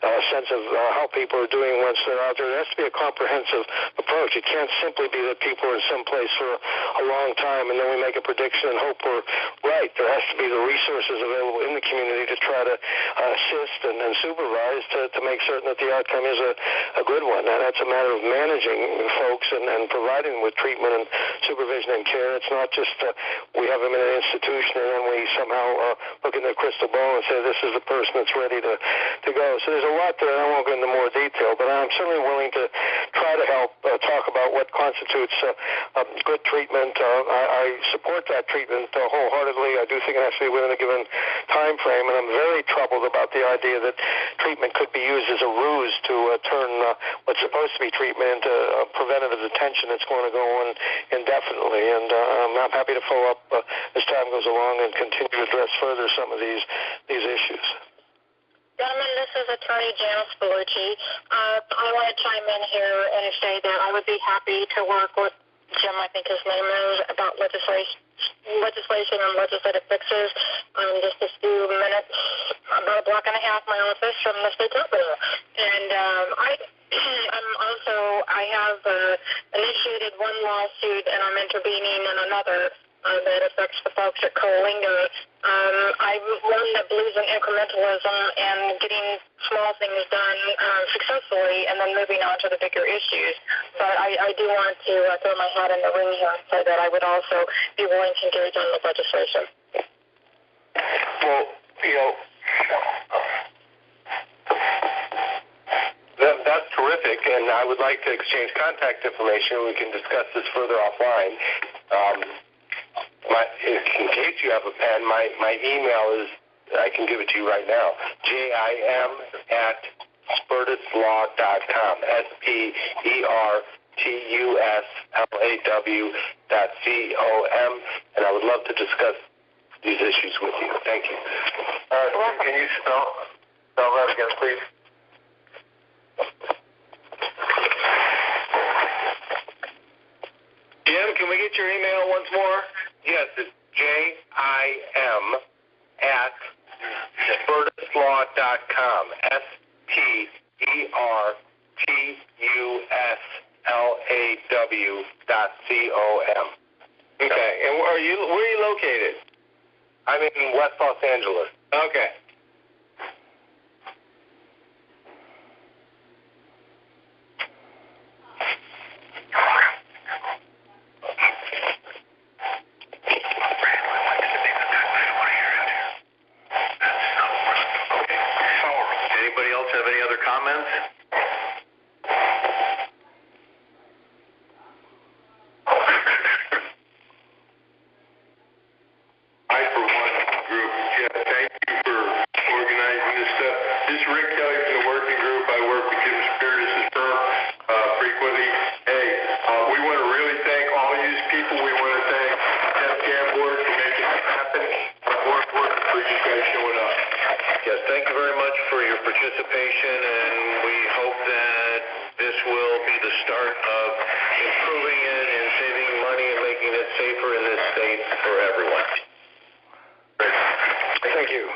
a sense of how people are doing once they're out there. There has to be a comprehensive approach. It can't simply be that people are in some place for a long time and then we make a prediction and hope we're right. There has to be the resources available in the community to try to assist and supervise to make certain that the outcome is a good one. And that's a matter of managing folks and providing them with treatment and supervision and care. It's not just we have them in an institution and then we somehow look in their crystal ball and say this is the person that's ready to go. So there's a lot there, and I won't go into more detail, but I'm certainly willing to try to help talk about what constitutes good treatment. I support that treatment wholeheartedly. I do think it has to be within a given time frame, and I'm very troubled about the idea that treatment could be used as a ruse to turn what's supposed to be treatment into preventative detention that's going to go on indefinitely. And I'm happy to follow up as time goes along and continue to address further some of these issues. Gentlemen, this is Attorney Janice Bellucci. I want to chime in here and say that I would be happy to work with Jim, I think his name is, about legislation legislation and legislative fixes. Just a few minutes, about a block and a half my office from the state capitol. And I have initiated one lawsuit, and I'm intervening in another that affects the folks at Coalinga. I've learned the blues and incrementalism and getting small things done successfully and then moving on to the bigger issues. But I do want to throw my hat in the ring here and say that I would also be willing to engage on the legislation. Well, that's terrific, and I would like to exchange contact information. We can discuss this further offline. In case you have a pen, my email is, I can give it to you right now, jim@spertuslaw.com, SPERTUSLAW.com, and I would love to discuss these issues with you. Thank you. Can you spell that again, please? Jim, can we get your email once more? Yes, it's jim@spertuslaw.com, SPERTUSLAW.com. Okay, and where are you located? I'm in West Los Angeles. Okay. Anybody else have any other comments? I, for one group, Jeff, thank you for organizing this stuff. This is Rick Kelly from the working group. I work with Jim Spertus' firm frequently. Hey, we want to really thank all these people. We want to thank Jeff Gambler for making it happen. More important for you guys showing up. Yes, thank you very much for your participation, and we hope that this will be the start of improving it and saving money and making it safer in this state for everyone. Thank you.